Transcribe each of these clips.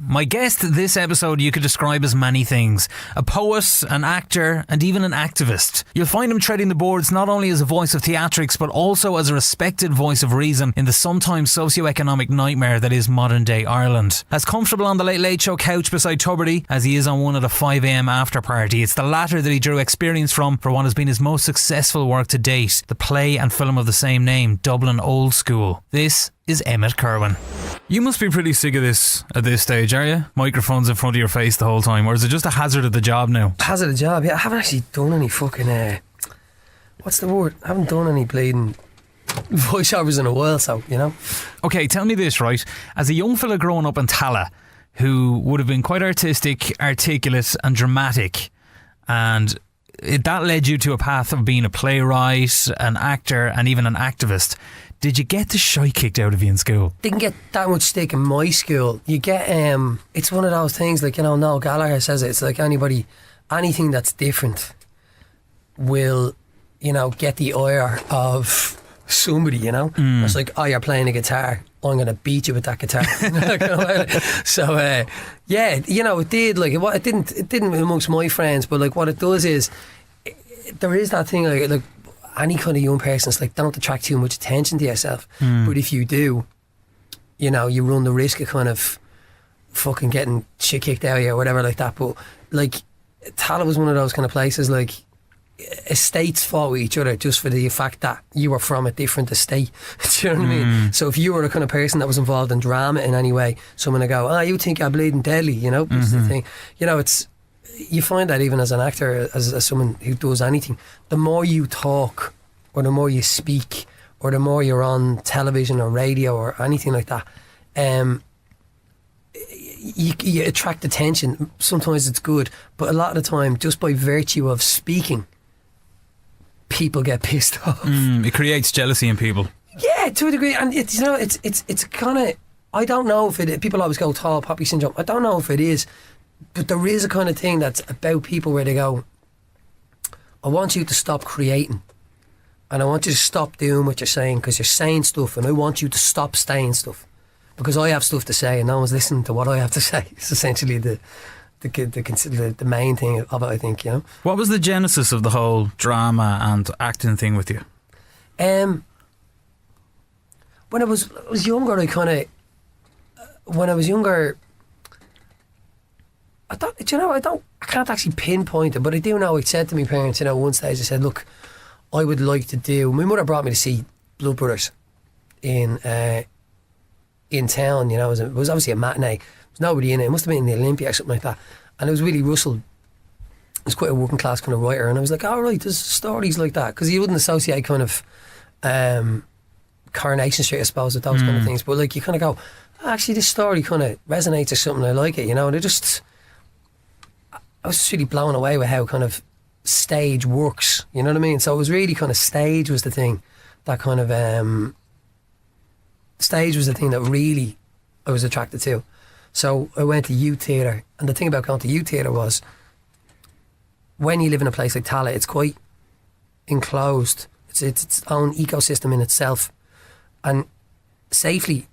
My guest this episode you could describe as many things. A poet, an actor, and even an activist. You'll find him treading the boards not only as a voice of theatrics, but also as a respected voice of reason in the sometimes socio-economic nightmare that is modern day Ireland. As comfortable on the Late Late Show couch beside Tuberty as he is on one at a 5am after party, it's the latter that he drew experience from for what has been his most successful work to date, the play and film of the same name, Dublin Old School. This is Emmet Kirwan. You must be pretty sick of this at this stage, are you? Microphones in front of your face the whole time, or is it just a hazard of the job now? Hazard of the job, yeah. I haven't actually done any fucking what's the word? I haven't done any bleeding voiceovers in a while, so, you know. Okay, tell me this, right? As a young fella growing up in Tala, who would have been quite artistic, articulate and dramatic, and that led you to a path of being a playwright, an actor and even an activist. Did you get the shite kicked out of you in school? Didn't get that much stick in my school. You get, it's one of those things, like, you know, Noel Gallagher says it's like anything that's different will, you know, get the ire of somebody, you know. It's like, oh, you're playing a guitar, I'm going to beat you with that guitar. So, yeah, you know, it did, like, it didn't amongst my friends, but like what it does is, there is that thing, like any kind of young person, it's like, don't attract too much attention to yourself. But if you do, you know, you run the risk of kind of fucking getting shit kicked out of you or whatever like that. But like, Tala was one of those kind of places, like, estates fought with each other just for the fact that you were from a different estate. Do you know what I mean? So if you were the kind of person that was involved in drama in any way, someone would go, oh, you think I'm bleeding deadly, you know? It's the thing. You know, you find that even as an actor, as someone who does anything, the more you talk or the more you speak or the more you're on television or radio or anything like that, you attract attention. Sometimes it's good, but a lot of the time, just by virtue of speaking, people get pissed off. It creates jealousy in people. Yeah, to a degree. And it's, you know, it's kind of, I don't know if it, people always go tall poppy syndrome, I don't know if it is, but there is a kind of thing that's about people where they go, I want you to stop creating and I want you to stop doing what you're saying, because you're saying stuff, and I want you to stop saying stuff because I have stuff to say and no one's listening to what I have to say. It's essentially the main thing of it, I think, you know. What was the genesis of the whole drama and acting thing with you? When I was younger, I thought, you know, I can't actually pinpoint it, but I do know I said to my parents, you know, one stage I said, look, I would like to do, my mother brought me to see Blood Brothers in town, you know. It was obviously a matinee. There was nobody in it. It must have been in the Olympia or something like that. And it was Willie Russell. He was quite a working class kind of writer, and I was like, oh right, there's stories like that, because you wouldn't associate kind of Coronation Street, I suppose, with those kind of things, but like you kind of go, actually this story kind of resonates or something, I like it, you know. And I was just really blown away with how kind of stage works, you know what I mean? So it was really kind of stage was the thing that kind of stage was the thing that really I was attracted to. So I went to youth theatre, and the thing about going to youth theatre was, when you live in a place like Tala, it's quite enclosed. It's its own ecosystem in itself, and safely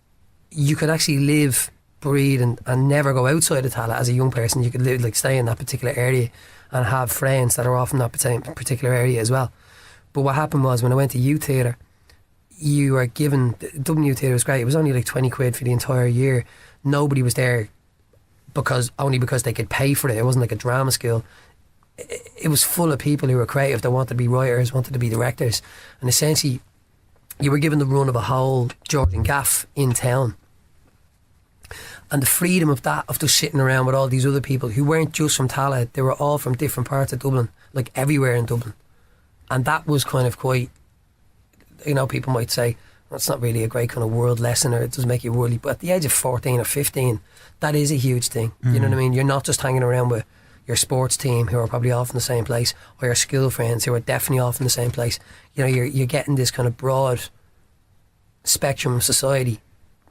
you could actually live, breathe and never go outside of Tala as a young person. You could live, like, stay in that particular area and have friends that are all from that particular area as well. But what happened was, when I went to youth theatre, you were given, Dublin Youth Theatre was great, it was only like 20 quid for the entire year. Nobody was there because they could pay for it. It wasn't like a drama school. It was full of people who were creative, that wanted to be writers, wanted to be directors, and essentially you were given the run of a whole Georgian gaff in town. And the freedom of that, of just sitting around with all these other people who weren't just from Tala, they were all from different parts of Dublin, like everywhere in Dublin. And that was kind of quite, you know, people might say, well, it's not really a great kind of world lesson, or it doesn't make you worldly, but at the age of 14 or 15, that is a huge thing. You know what I mean? You're not just hanging around with your sports team, who are probably all from the same place, or your school friends who are definitely all from the same place. You know, you're getting this kind of broad spectrum of society.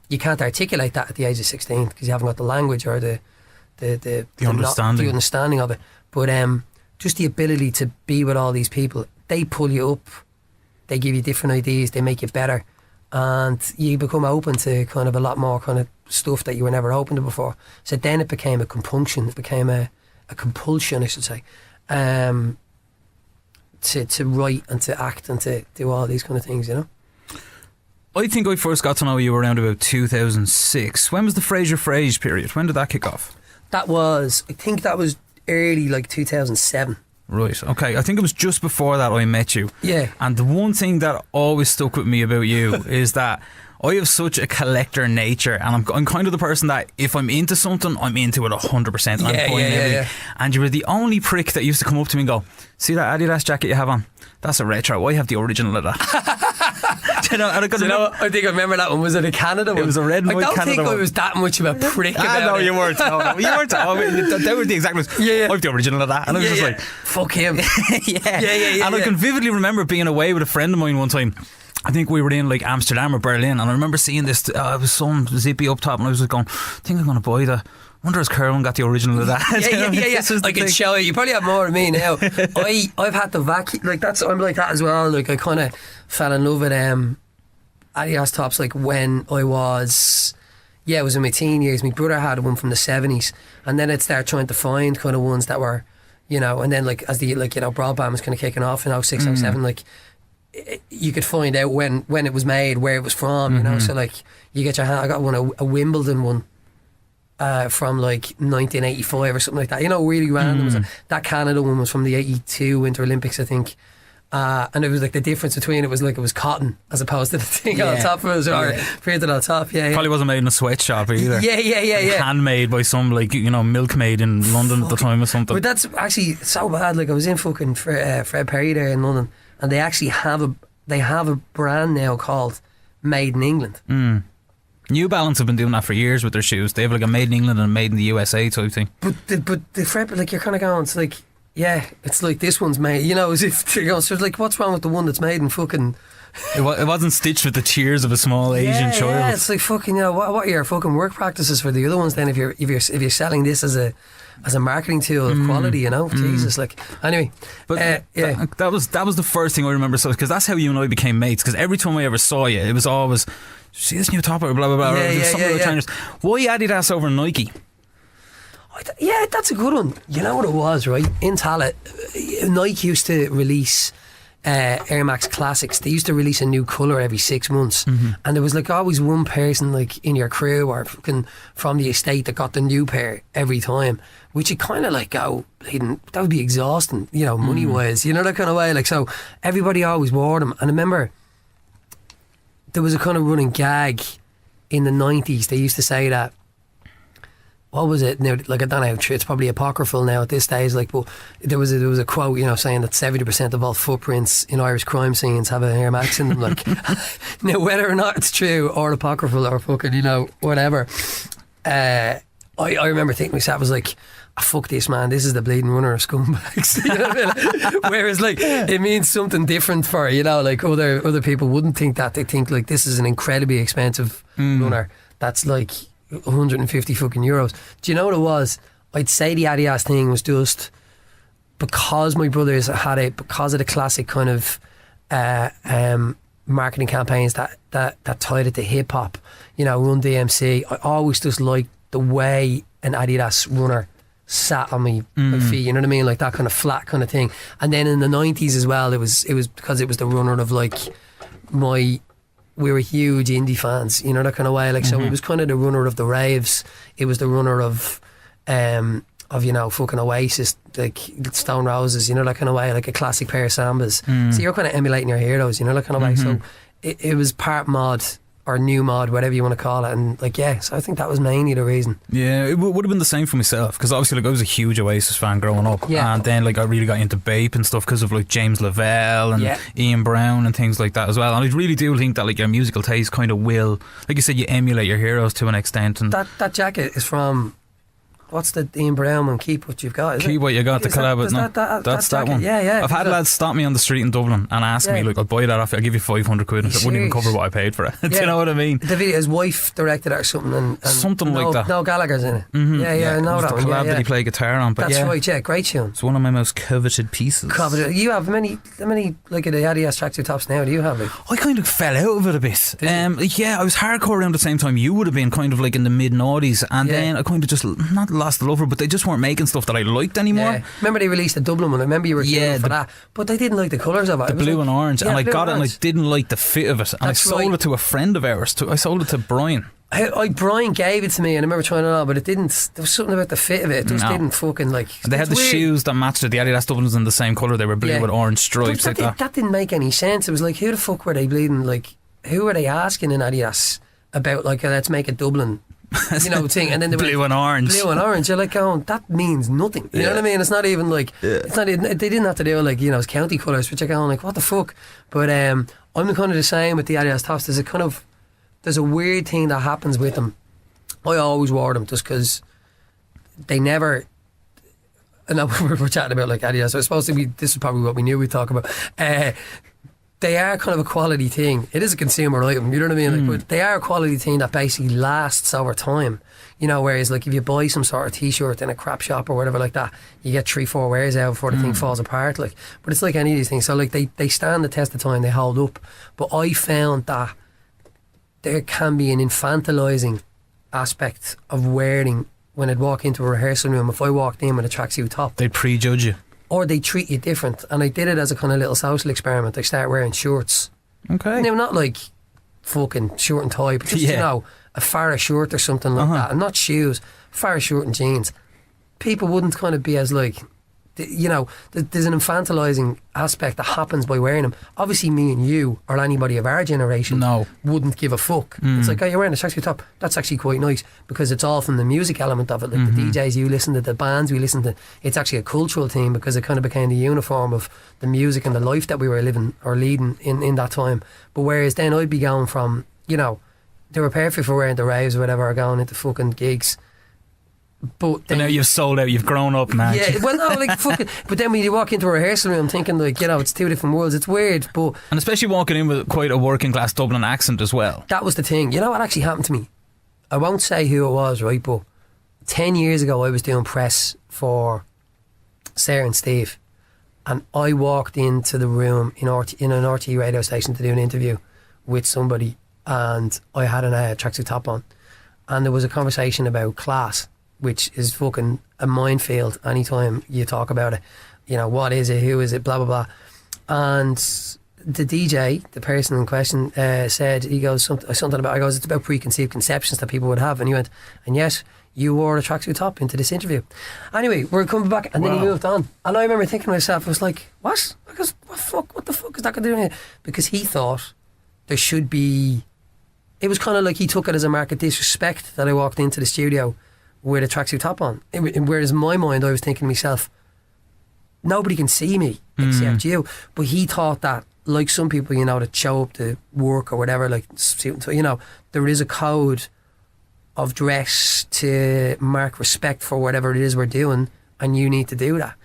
You can't articulate that at the age of 16 because you haven't got the language or the understanding of it. But just the ability to be with all these people, they pull you up, they give you different ideas, they make you better, and you become open to kind of a lot more kind of stuff that you were never open to before. So then it became a compunction, it became a compulsion, I should say, to write and to act and to do all these kind of things, you know. I think I first got to know you around about 2006. When was the Frazer period? When did that kick off? I think that was early, like 2007. Right, okay. I think it was just before that I met you. Yeah. And the one thing that always stuck with me about you is that I have such a collector nature, and I'm kind of the person that if I'm into something, I'm into it 100%. I'm buying everything. And you were the only prick that used to come up to me and go, see that Adidas jacket you have on? That's a retro. I have the original of that. You know, and I think I remember that one. Was it a Canada one? It was a red and white Canada one. I don't think I was that much of a prick about no, it. you weren't. No, you weren't. They were the exact ones. I have the original of that. And I was just like, fuck him. And I can vividly remember being away with a friend of mine one time. I think we were in like Amsterdam or Berlin, and I remember seeing this. It was some zippy up top, and I was like going, I think I'm going to buy that. I wonder if Kirwan got the original of that. Yeah. I can show you. You probably have more of me now. I've had the vacuum. Like I'm like that as well. Like I kind of fell in love with Adidas tops. Like when I was, it was in my teen years. My brother had one from the 70s, and then I'd start trying to find kind of ones that were, you know, and then like as the broadband was kind of kicking off in 06, 07, like you could find out when it was made, where it was from, you know. So like you get your hand. I got one a Wimbledon one. From like 1985 or something like that, you know, really random. That Canada one was from the 82 Winter Olympics, I think, and it was like the difference between it was like it was cotton as opposed to the thing on top of it, or printed on top. Probably wasn't made in a sweatshop either. Yeah. Handmade by some, like, you know, milkmaid in London at the time or something. But that's actually so bad. Like I was in fucking Fred Perry there in London, and they actually have a brand now called Made in England. New Balance have been doing that for years with their shoes. They have like a made in England and a made in the USA type thing. But the Fred, like you're kind of going, it's like, it's like this one's made, you know, as if they're going, so it's like, what's wrong with the one that's made in fucking... It wasn't stitched with the tears of a small Asian child. Yeah, it's like fucking, you know, what are your fucking work practices for the other ones then if you're selling this as a marketing tool of quality, you know? Jesus, like, anyway. But that was the first thing I remember, because that's how you and I became mates, because every time I ever saw you, it was always, see this new top or blah blah blah. Why Adidas over Nike? Yeah, that's a good one. You know what it was, right? In Tallaght, Nike used to release Air Max Classics. They used to release a new colour every 6 months, and there was like always one person like in your crew or fucking from the estate that got the new pair every time, which you kind of like go, that would be exhausting, you know, money wise, you know, that kind of way. Like, so everybody always wore them, and I remember there was a kind of running gag in the 90s. They used to say that, what was it? Now, like, I don't know, it's probably apocryphal now at this stage. Like, but there was a quote, you know, saying that 70% of all footprints in Irish crime scenes have an Air Max in them. Like, now whether or not it's true or apocryphal or fucking, you know, whatever. I remember thinking to myself, I was like, fuck this, man, this is the bleeding runner of scumbags. You know what I mean? Whereas like it means something different for, you know, like other people wouldn't think that. They think like this is an incredibly expensive runner that's like 150 fucking euros. Do you know what it was? I'd say the Adidas thing was just because my brothers had it, because of the classic kind of marketing campaigns that tied it to hip hop, you know, Run DMC. I always just liked the way an Adidas runner sat on my feet, you know what I mean, like that kind of flat kind of thing. And then in the 90s as well, it was because it was the runner of like we were huge indie fans, you know, that kind of way, like so it was kind of the runner of the raves. It was the runner of you know, fucking Oasis, like Stone Roses, you know, that kind of way, like a classic pair of Sambas. So you're kind of emulating your heroes, you know, that kind of way. So it was part mod or new mod, whatever you want to call it, and like, yeah, so I think that was mainly the reason. Yeah, it would have been the same for myself, because obviously like I was a huge Oasis fan growing up, and then like I really got into Bape and stuff because of like James Lavelle and Ian Brown and things like that as well. And I really do think that like your musical taste kind of will, like you said, you emulate your heroes to an extent. And that jacket is from, what's the Ian Brown one? Keep What You've Got. Keep What You Got, the collab with that's that one. Yeah. I've had lads stop me on the street in Dublin and ask me, like, I'll buy that off you, I'll give you 500 quid, and it wouldn't even cover what I paid for it. Do you know what I mean? The video, his wife directed it or something, and something like that. No, Gallagher's in it. Yeah, I know that one. The collab that he played guitar on. But that's right, yeah, great tune. It's one of my most coveted pieces. You have many like the Adidas tracksuit tops now? Do you have like? I kind of fell out of it a bit. I was hardcore around the same time you would have been, kind of like in the mid-noughties, and then I kind of just not lost the love for it, but they just weren't making stuff that I liked anymore. Yeah. Remember they released the Dublin one? I remember you were killing for that, but they didn't like the colours of it. The blue and orange, and I got it and I didn't like the fit of it, and I sold it to a friend of ours. I sold it to Brian. Brian gave it to me and I remember trying it on, but it didn't. There was something about the fit of it. It just didn't fucking like. And they had the shoes that matched it. The Adidas Dublins in the same colour. They were blue with orange stripes that didn't make any sense. It was like, who the fuck were they bleeding? Like, who were they asking in Adidas about, like, let's make a Dublin, thing? And then they blue and orange. You're like, oh, that means nothing. You know what I mean? It's not even like it's not even, they didn't have to do like, it's county colours, which you're going like, what the fuck? But I'm kind of the same with the Adidas tops. There's a weird thing that happens with them. I always wore them just because they never. And now we're chatting about like Adidas, so it's supposed to be. This is probably what we knew we'd talk about. They are kind of a quality thing. It is a consumer item, you know what I mean? Like, but they are a quality thing that basically lasts over time. Whereas like if you buy some sort of t-shirt in a crap shop or whatever like that, you get 3-4 wears out before the thing falls apart. Like, but it's like any of these things. So like they stand the test of time, they hold up. But I found that there can be an infantilizing aspect of wearing. When I'd walk into a rehearsal room, if I walked in with a tracksuit top, they'd prejudge you. Or they treat you different. And I did it as a kind of little social experiment. I started wearing shorts. Okay. Now, not like fucking shirt and tie, but just, a Farrah shirt or something like that. And not shoes, Farrah shirt and jeans. People wouldn't kind of be as like, there's an infantilizing aspect that happens by wearing them. Obviously, me and you, or anybody of our generation, wouldn't give a fuck. It's like, oh, you're wearing a tracksuit top. That's actually quite nice because it's all from the music element of it. Like the DJs you listen to, the bands we listen to. It's actually a cultural thing because it kind of became the uniform of the music and the life that we were living or leading in that time. But whereas then I'd be going from, they were perfect for wearing the raves or whatever, or going into fucking gigs. But now you've sold out, you've grown up now. Yeah, well, no, like fucking. But then when you walk into a rehearsal room thinking, like, it's two different worlds, it's weird. But and especially walking in with quite a working class Dublin accent as well. That was the thing. You know what actually happened to me? I won't say who it was, right? But 10 years ago, I was doing press for Sarah and Steve, and I walked into the room in an RTE radio station to do an interview with somebody, and I had a tracksuit top on, and there was a conversation about class, which is fucking a minefield anytime you talk about it. What is it, who is it, blah blah blah. And the DJ, the person in question, said, he goes something about, it's about preconceived conceptions that people would have, and he went, and yes, you wore a tracksuit top into this interview. Anyway, we're coming back, and then he moved on, and I remember thinking to myself, I was like, what? I goes, what the fuck is that going to do here? Because he thought there should be, it was kind of like he took it as a mark of disrespect that I walked into the studio with a tracksuit top on. Whereas in my mind, I was thinking to myself, nobody can see me except you. But he thought that, like some people, that show up to work or whatever, like, there is a code of dress to mark respect for whatever it is we're doing, and you need to do that.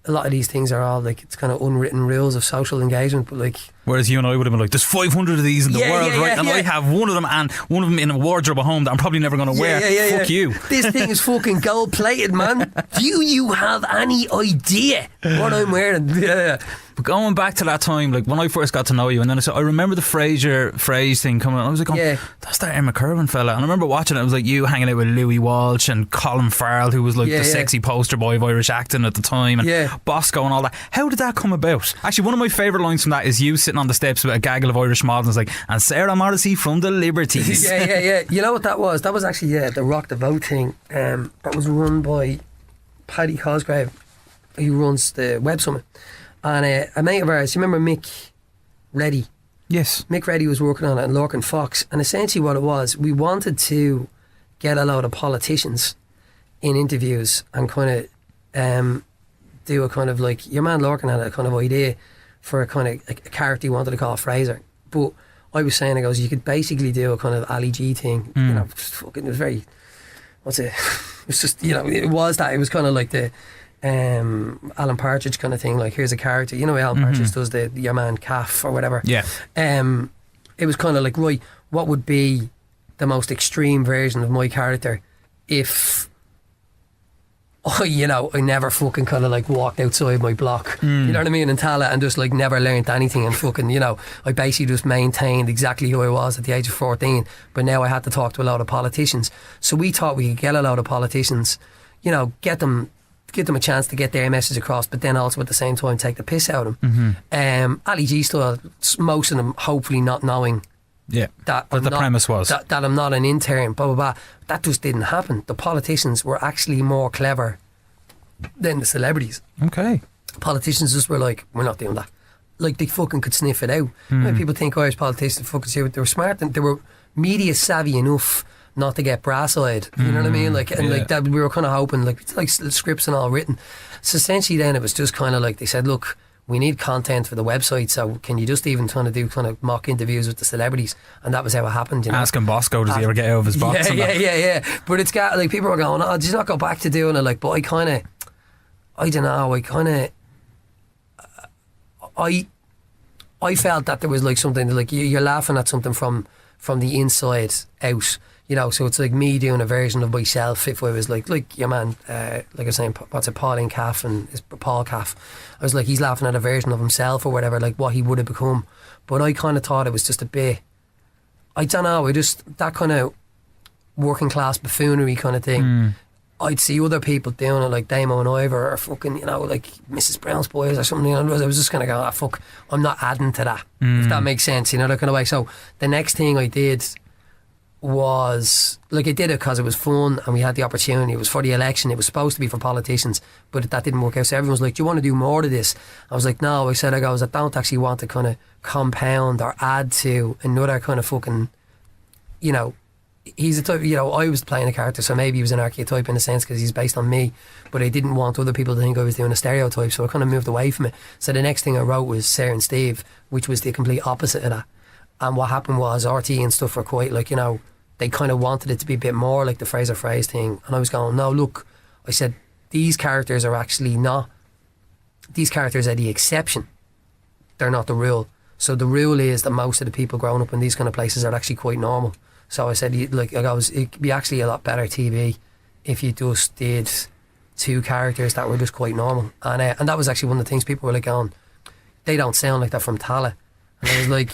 A lot of these things are all like, it's kind of unwritten rules of social engagement, but like. Whereas you and I would have been like, there's 500 of these in the world, right? And I have one of them, and one of them in a wardrobe at home that I'm probably never going to wear. Fuck you. This thing is fucking gold plated, man. Do you have any idea what I'm wearing? Yeah. But going back to that time, like when I first got to know you, and then I remember the Frazer thing coming on. I was like, that's that Emmet Kirwan fella. And I remember watching it. It was like you hanging out with Louis Walsh and Colin Farrell, who was like the sexy poster boy of Irish acting at the time, and Bosco and all that. How did that come about? Actually, one of my favourite lines from that is you sitting on the steps with a gaggle of Irish models, like, and Sarah Morrissey from the Liberties. Yeah. You know what that was? That was actually the Rock the Vote thing. That was run by Paddy Cosgrave, who runs the Web Summit. And a mate of ours, you remember Mick Reddy? Yes. Mick Reddy was working on it, and Lorcan Fox. And essentially what it was, we wanted to get a lot of politicians in interviews and kind of do a kind of like, your man Lorcan had a kind of idea for a kind of a character he wanted to call Frazer. But I was saying, you could basically do a kind of Ali G thing. Fucking, it was very, It was just, it was that. It was kind of like the Alan Partridge kind of thing. Like, here's a character. You know, Alan Partridge does your man Calf or whatever. Yeah. It was kind of like, right, what would be the most extreme version of my character if I never fucking kind of like walked outside my block, you know what I mean, in Tala, and just like never learned anything, and fucking, I basically just maintained exactly who I was at the age of 14, but now I had to talk to a lot of politicians. So we thought we could get a lot of politicians, get them a chance to get their message across, but then also at the same time take the piss out of them. Ali G style, most of them hopefully not knowing that the premise was that I'm not an intern, blah blah blah. That just didn't happen. The politicians were actually more clever than the celebrities. Okay. Politicians just were like, we're not doing that. Like, they fucking could sniff it out. When people think Irish politicians fucking see it, they were smart and they were media savvy enough not to get brass-eyed. You know what I mean? Like, and like that, we were kind of hoping, like, it's like scripts and all written. So essentially then it was just kind of like, they said, look, we need content for the website, so can you just even kind of do kind of mock interviews with the celebrities? And that was how it happened. Asking Bosco, does he ever get out of his box? Yeah. But it's got, like, people were going, oh, did you not go back to doing it? Like, but I don't know, I felt that there was like something, like, you're laughing at something from the inside out. So it's like me doing a version of myself. If I was like your man, like I was saying, what's it, Pauline Calf and is Paul Calf. I was like, he's laughing at a version of himself or whatever, like what he would have become. But I kind of thought it was just a bit, I don't know, that kind of working class buffoonery kind of thing. I'd see other people doing it, like Damo and Ivor, or fucking, like Mrs. Brown's Boys or something. I was just kind of going, fuck, I'm not adding to that, if that makes sense, that kind of way. So the next thing I did was, like, I did it because it was fun and we had the opportunity. It was for the election. It was supposed to be for politicians, but that didn't work out. So everyone was like, do you want to do more of this? I was like, no. I said, I don't actually want to kind of compound or add to another kind of fucking, he's a type, I was playing a character, so maybe he was an archetype in a sense because he's based on me, but I didn't want other people to think I was doing a stereotype, so I kind of moved away from it. So the next thing I wrote was Sarah and Steve, which was the complete opposite of that. And what happened was RTE and stuff were quite like, they kind of wanted it to be a bit more like the Frazer thing, and I was going, no, look, I said, these characters are actually not, these characters are the exception, they're not the rule. So the rule is that most of the people growing up in these kind of places are actually quite normal. So I said, it'd be actually a lot better TV if you just did two characters that were just quite normal. And that was actually one of the things people were like going, they don't sound like they're from Tala. And I was like,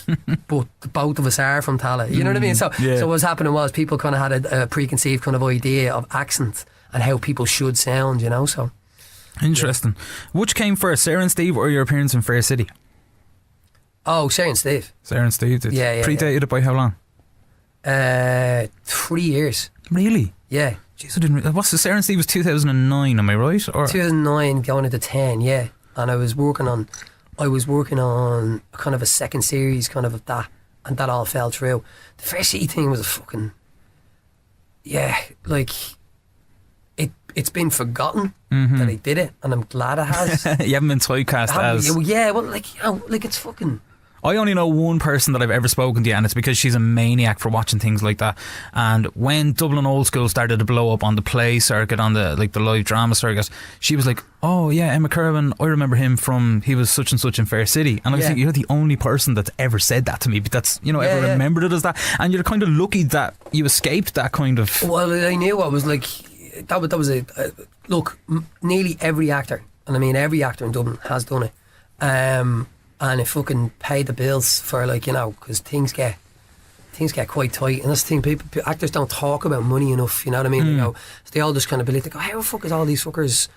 but both of us are from Tala. You know what I mean? So what was happening was people kind of had a preconceived kind of idea of accent and how people should sound, so. Interesting. Which came first, Sarah and Steve or your appearance in Fair City? Oh, Sarah and Steve. Sarah and Steve did. Yeah. Predated it by how long? 3 years. Really? Yeah. Jeez, I didn't. What's the Sarah and Steve was 2009? Am I right? Or 2009 going into 10, yeah. And I was working on kind of a second series kind of that, and that all fell through. The Fair City thing was a fucking, like, it's been forgotten that I did it, and I'm glad it has. You haven't been typecast as. Yeah, well, like it's fucking. I only know one person that I've ever spoken to, and it's because she's a maniac for watching things like that. And when Dublin Old School started to blow up on the play circuit, on the live drama circuit, she was like, oh yeah, Emmet Kirwan, I remember him from, he was such and such in Fair City. And I was thinking, you're the only person that's ever said that to me, but that's, ever remembered it as that. And you're kind of lucky that you escaped that kind of. Well, I knew I was like, that was look, nearly every actor, and I mean every actor in Dublin has done it. And it fucking paid the bills for, like, because things get quite tight, and that's the thing, actors don't talk about money enough, you know what I mean? So they all just kind of believe, they go, how the fuck is all these fuckers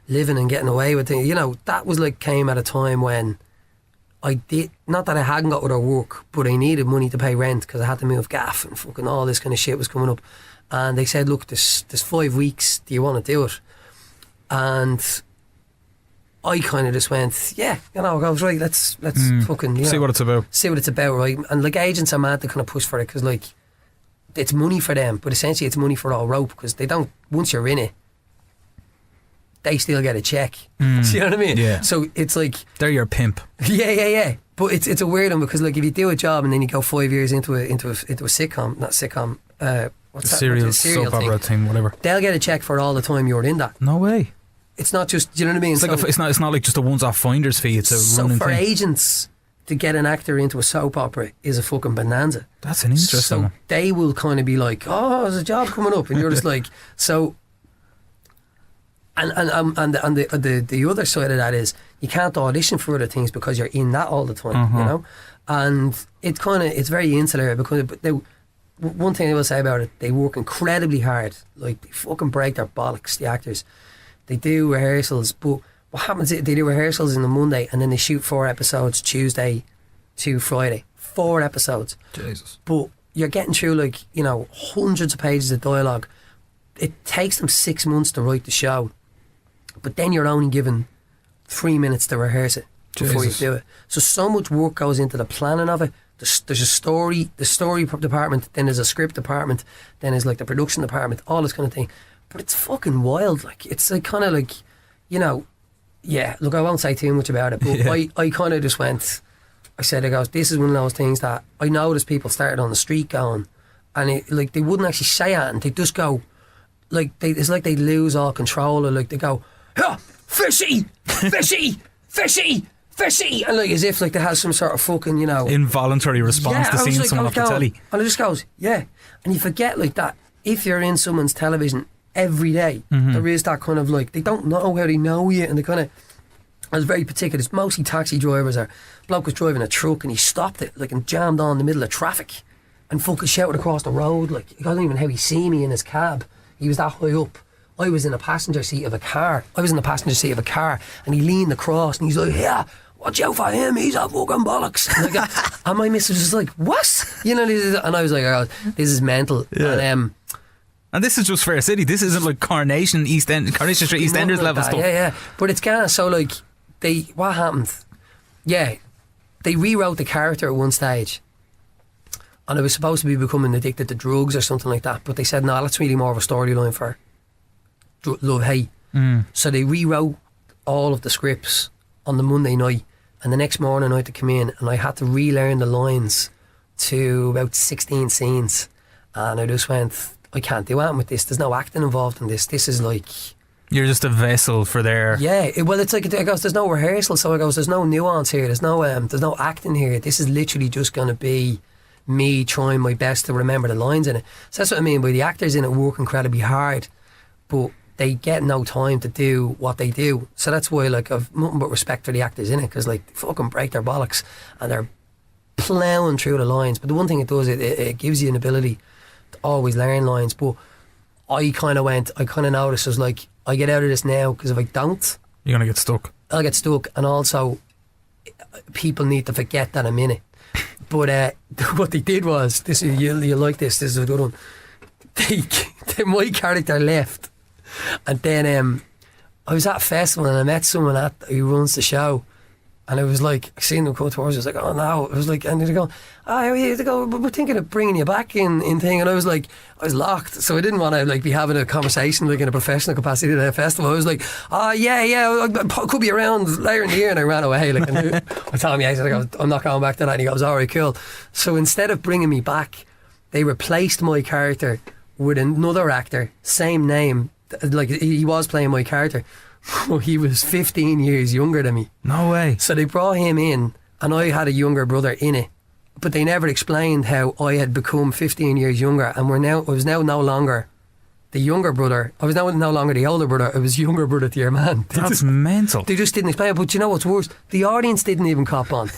living and getting away with things? That was like, came at a time when I did, not that I hadn't got other work, but I needed money to pay rent because I had to move gaff and fucking all this kind of shit was coming up. And they said, look, there's 5 weeks, do you want to do it? And I kind of just went, I was right, let's fucking, see what it's about. See what it's about, right? And like, agents are mad to kind of push for it because, like, it's money for them, but essentially it's money for all rope because they don't, once you're in it, they still get a check. Do you know what I mean? Yeah. So it's like, they're your pimp. Yeah. But it's a weird one because, like, if you do a job and then you go 5 years into a sitcom, not sitcom, what's that? Serial soap opera thing, whatever. They'll get a check for all the time you're in that. No way. It's not just, do you know what I mean? It's like it's not like just a once-off finder's fee. It's a running for thing. agents to get an actor into a soap opera is a fucking bonanza. That's an interesting So one. they will kind of be like, oh, there's a job coming up, and you're just like, so. And the other side of that is you can't audition for other things because you're in that all the time, you know. And it's very insular because one thing I will say about it, they work incredibly hard. Like, they fucking break their bollocks, the actors. They do rehearsals, but what happens is they do rehearsals on the Monday and then they shoot 4 episodes Tuesday to Friday. 4 episodes. Jesus. But you're getting through, like, you know, hundreds of pages of dialogue. It takes them 6 months to write the show, but then you're only given 3 minutes to rehearse it before you do it. So much work goes into the planning of it. There's the story department, then there's a script department, then there's like the production department, all this kind of thing. But it's fucking wild. Like, it's like kind of like, you know, yeah, look, I won't say too much about it, but yeah. I kind of just went, I said, this is one of those things that I noticed people started on the street going, and like, they wouldn't actually say it, and they just go, like, it's like they lose all control, or like they go, yeah, fishy, fishy, fishy, fishy, and like as if like they have some sort of fucking, you know, involuntary response to seeing someone off the telly. And it just goes, yeah. And you forget like that if you're in someone's television every day, there is that kind of like, they don't know how they know you, and they kind of, I was very particular. It's mostly taxi drivers. Or bloke was driving a truck and he stopped it like and jammed on in the middle of traffic and fucking shouted across the road. Like, I don't even know how he see me in his cab. He was that high up. I was in the passenger seat of a car. And he leaned across and he's like, yeah, watch out for him, he's a fucking bollocks. And my missus was like, what? You know, and I was like, oh, this is mental. Yeah. And this is just Fair City. This isn't like Coronation Street, EastEnders level stuff. Yeah. But it's kind of, so like, what happened? Yeah, they rewrote the character at one stage. And it was supposed to be becoming addicted to drugs or something like that. But they said, no, that's really more of a storyline for love, hate. So they rewrote all of the scripts on the Monday night. And the next morning I had to come in and I had to relearn the lines to about 16 scenes. And I just went, I can't do anything with this. There's no acting involved in this. This is like... You're just a vessel for their... Yeah, it's like, I goes, there's no rehearsal. So I goes, there's no nuance here. There's no acting here. This is literally just going to be me trying my best to remember the lines in it. So that's what I mean by the actors in it work incredibly hard, but they get no time to do what they do. So that's why, like, I've nothing but respect for the actors in it, because like, they fucking break their bollocks and they're ploughing through the lines. But the one thing it does, it gives you an ability to always learn lines. But I kind of noticed, I was like, I get out of this now, because if I don't, you're going to get stuck. I'll get stuck. And also, people need to forget that I'm in it. But what they did was, you'll like this is a good one. My character left, and then I was at a festival and I met someone who runs the show, and I was like, I seen them come towards us, I was like, oh no, I was like, and they go, they go, we're thinking of bringing you back in thing, and I was like, I was locked, so I didn't want to like be having a conversation like in a professional capacity at a festival. I was like, yeah, I could be around later in the year, and I ran away. Like, and I told him, I said, I'm not going back to that, and he goes, alright, cool. So instead of bringing me back, they replaced my character with another actor, same name, like he was playing my character. He was 15 years younger than me. No way. So they brought him in, and I had a younger brother in it, but they never explained how I had become 15 years younger, and I was now no longer the younger brother. I was now no longer the older brother. I was younger brother to your man. That's mental. They just didn't explain it. But you know what's worse? The audience didn't even cop on.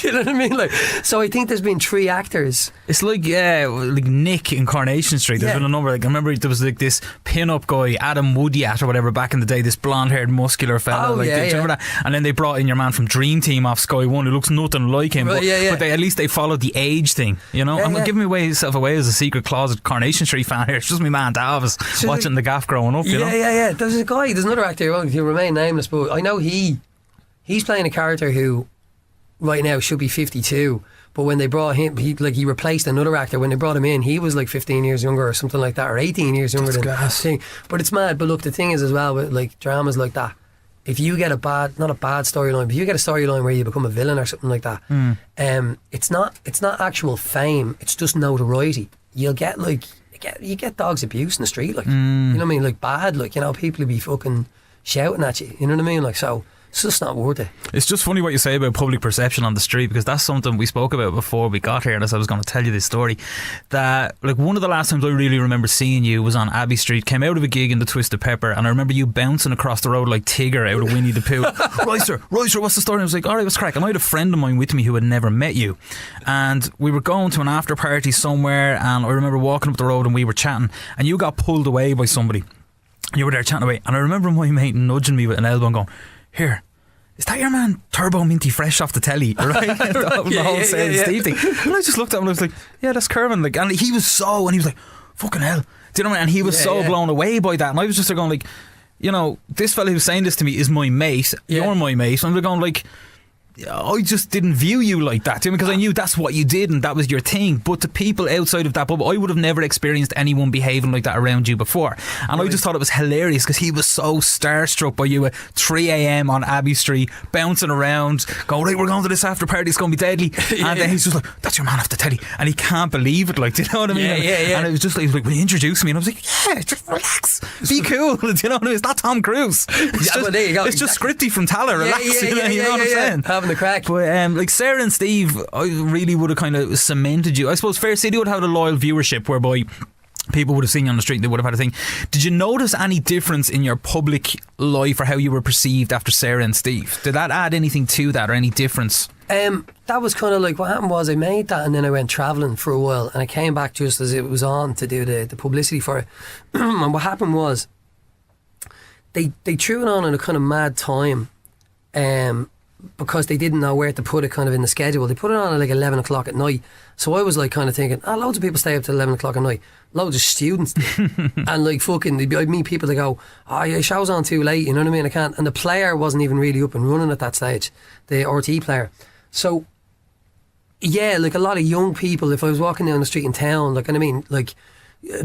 You know what I mean? Like, so I think there's been 3 actors. It's like Nick in Coronation Street. There's been a number. Like, I remember there was like this pin-up guy, Adam Woodyat or whatever, back in the day. This blonde-haired, muscular fella. Do you remember that? And then they brought in your man from Dream Team off Sky One, who looks nothing like him. Right, but at least they followed the age thing. You know, I'm giving myself away as a secret closet Coronation Street fan here. It's just my man Davis watching the gaff growing up. You know? Yeah. There's another actor who remain nameless, but I know he's playing a character who right now should be 52, but when they brought him, he replaced another actor. When they brought him in, he was like 15 years younger or something like that, or 18 years younger. That's than gas. Thing. But it's mad. But look, the thing is as well with like dramas like that, if you get not a bad storyline, but you get a storyline where you become a villain or something like that, it's not actual fame, it's just notoriety. You'll get like you get dogs abuse in the street, like, you know what I mean, like bad, like, you know, people will be fucking shouting at you, you know what I mean, like, so it's just not worth it. It's just funny what you say about public perception on the street, because that's something we spoke about before we got here, and as I was going to tell you this story, that like one of the last times I really remember seeing you was on Abbey Street. Came out of a gig in the Twisted Pepper, and I remember you bouncing across the road like Tigger out of Winnie the Pooh. Ricer, what's the story? And I was like, alright, what's crack? And I had a friend of mine with me who had never met you, and we were going to an after party somewhere, and I remember walking up the road and we were chatting, and you got pulled away by somebody. You were there chatting away, and I remember my mate nudging me with an elbow and going, here, is that your man Turbo Minty Fresh off the telly, right? The whole Steve thing. And I just looked at him and I was like, yeah, that's Kirwan. Like, and he was like, fucking hell. Do you know what I mean? And he was blown away by that. And I was just going like, you know, this fella who's saying this to me is my mate. You're my mate. And I'm going like, I just didn't view you like that, because I knew that's what you did and that was your thing. But to people outside of that bubble, I would have never experienced anyone behaving like that around you before. And I just thought it was hilarious because he was so starstruck by you at 3 a.m. on Abbey Street, bouncing around, going, right, we're going to this after party, it's going to be deadly. And then he's just like, that's your man off the telly. And he can't believe it, like, do you know what I mean? And it was just like, he was like, will you introduce me? And I was like, yeah, just relax, be cool. Do you know what I mean? It's not Tom Cruise. It's just, there you go. It's just Scripty from Tala. Relax. You know what I'm saying? Having the crack. But like Sarah and Steve, I really would have kind of cemented you. I suppose Fair City would have had a loyal viewership whereby people would have seen you on the street, they would have had a thing. Did you notice any difference in your public life or how you were perceived after Sarah and Steve? Did that add anything to that or any difference? That was kind of like, what happened was I made that and then I went travelling for a while and I came back just as it was on to do the publicity for it. And what happened was they threw it on in a kind of mad time, because they didn't know where to put it kind of in the schedule. They put it on at like 11 o'clock at night. So I was like kind of thinking, loads of people stay up till 11 o'clock at night. Loads of students. And like fucking, I'd meet people that go, yeah, show's on too late, you know what I mean? I can't. And the player wasn't even really up and running at that stage, the RTE player. So yeah, like a lot of young people, if I was walking down the street in town, like, and I mean, like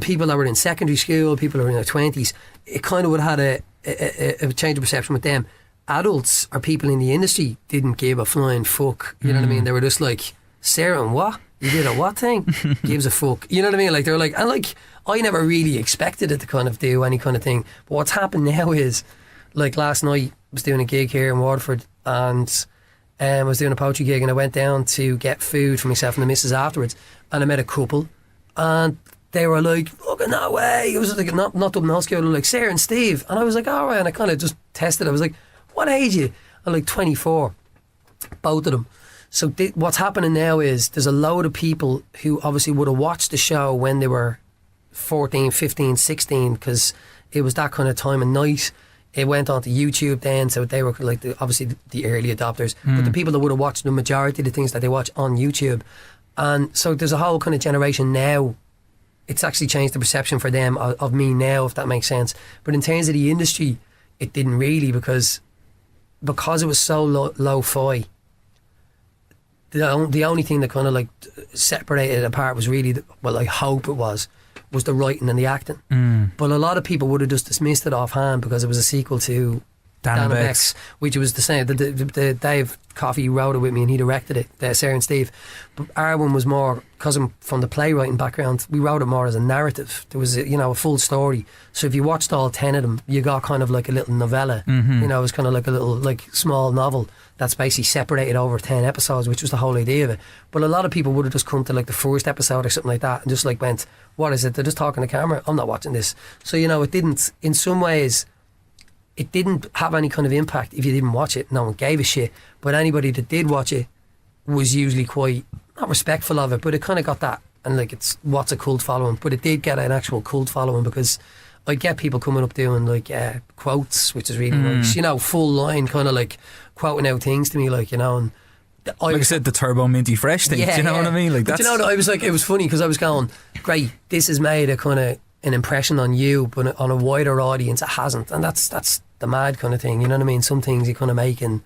people that were in secondary school, people that were in their 20s, it kind of would have had a change of perception with them. Adults or people in the industry didn't give a flying fuck, you know what I mean? They were just like, Sarah, and what? You did a what thing? Gives a fuck, you know what I mean? Like, they were like, and like, I never really expected it to kind of do any kind of thing. But what's happened now is, like last night I was doing a gig here in Waterford, and I was doing a poetry gig, and I went down to get food for myself and the missus afterwards, and I met a couple, and they were like, fucking no way. It was like not Dublin High School, like Sarah and Steve. And I was like, all right, and I kind of just tested. I was like, what age are you? I'm like 24, both of them. So what's happening now is there's a load of people who obviously would have watched the show when they were 14, 15, 16, because it was that kind of time of night. It went onto YouTube then, so they were like obviously the early adopters, but the people that would have watched the majority of the things that they watch on YouTube. And so there's a whole kind of generation now. It's actually changed the perception for them of me now, if that makes sense. But in terms of the industry, it didn't really, because it was so lo-fi. The only thing that kind of like separated it apart was really, well, I hope it was the writing and the acting. But a lot of people would have just dismissed it offhand because it was a sequel to Dan and Bex, which was the same. The Dave Coffey wrote it with me and he directed it, Sarah and Steve. But our one was more, because I'm from the playwriting background, we wrote it more as a narrative. There was a full story. So if you watched all 10 of them, you got kind of like a little novella. You know, it was kind of like a little like small novel that's basically separated over 10 episodes, which was the whole idea of it. But a lot of people would have just come to like the first episode or something like that and just like went, what is it? They're just talking to camera. I'm not watching this. So, you know, it didn't, in some ways, it didn't have any kind of impact if you didn't watch it. No one gave a shit. But anybody that did watch it was usually quite, not respectful of it, but it kind of got that. And like, it's what's a cult following. But it did get an actual cult following, because I get people coming up doing like quotes, which is really nice. You know, full line kind of like quoting out things to me, like, you know. And like I said, the Turbo Minty Fresh thing. Do you know what I mean? Like, but you know, I was like, it was funny because I was going, great, this has made a kind of an impression on you, but on a wider audience it hasn't. And that's the mad kind of thing, you know what I mean? Some things you kind of make and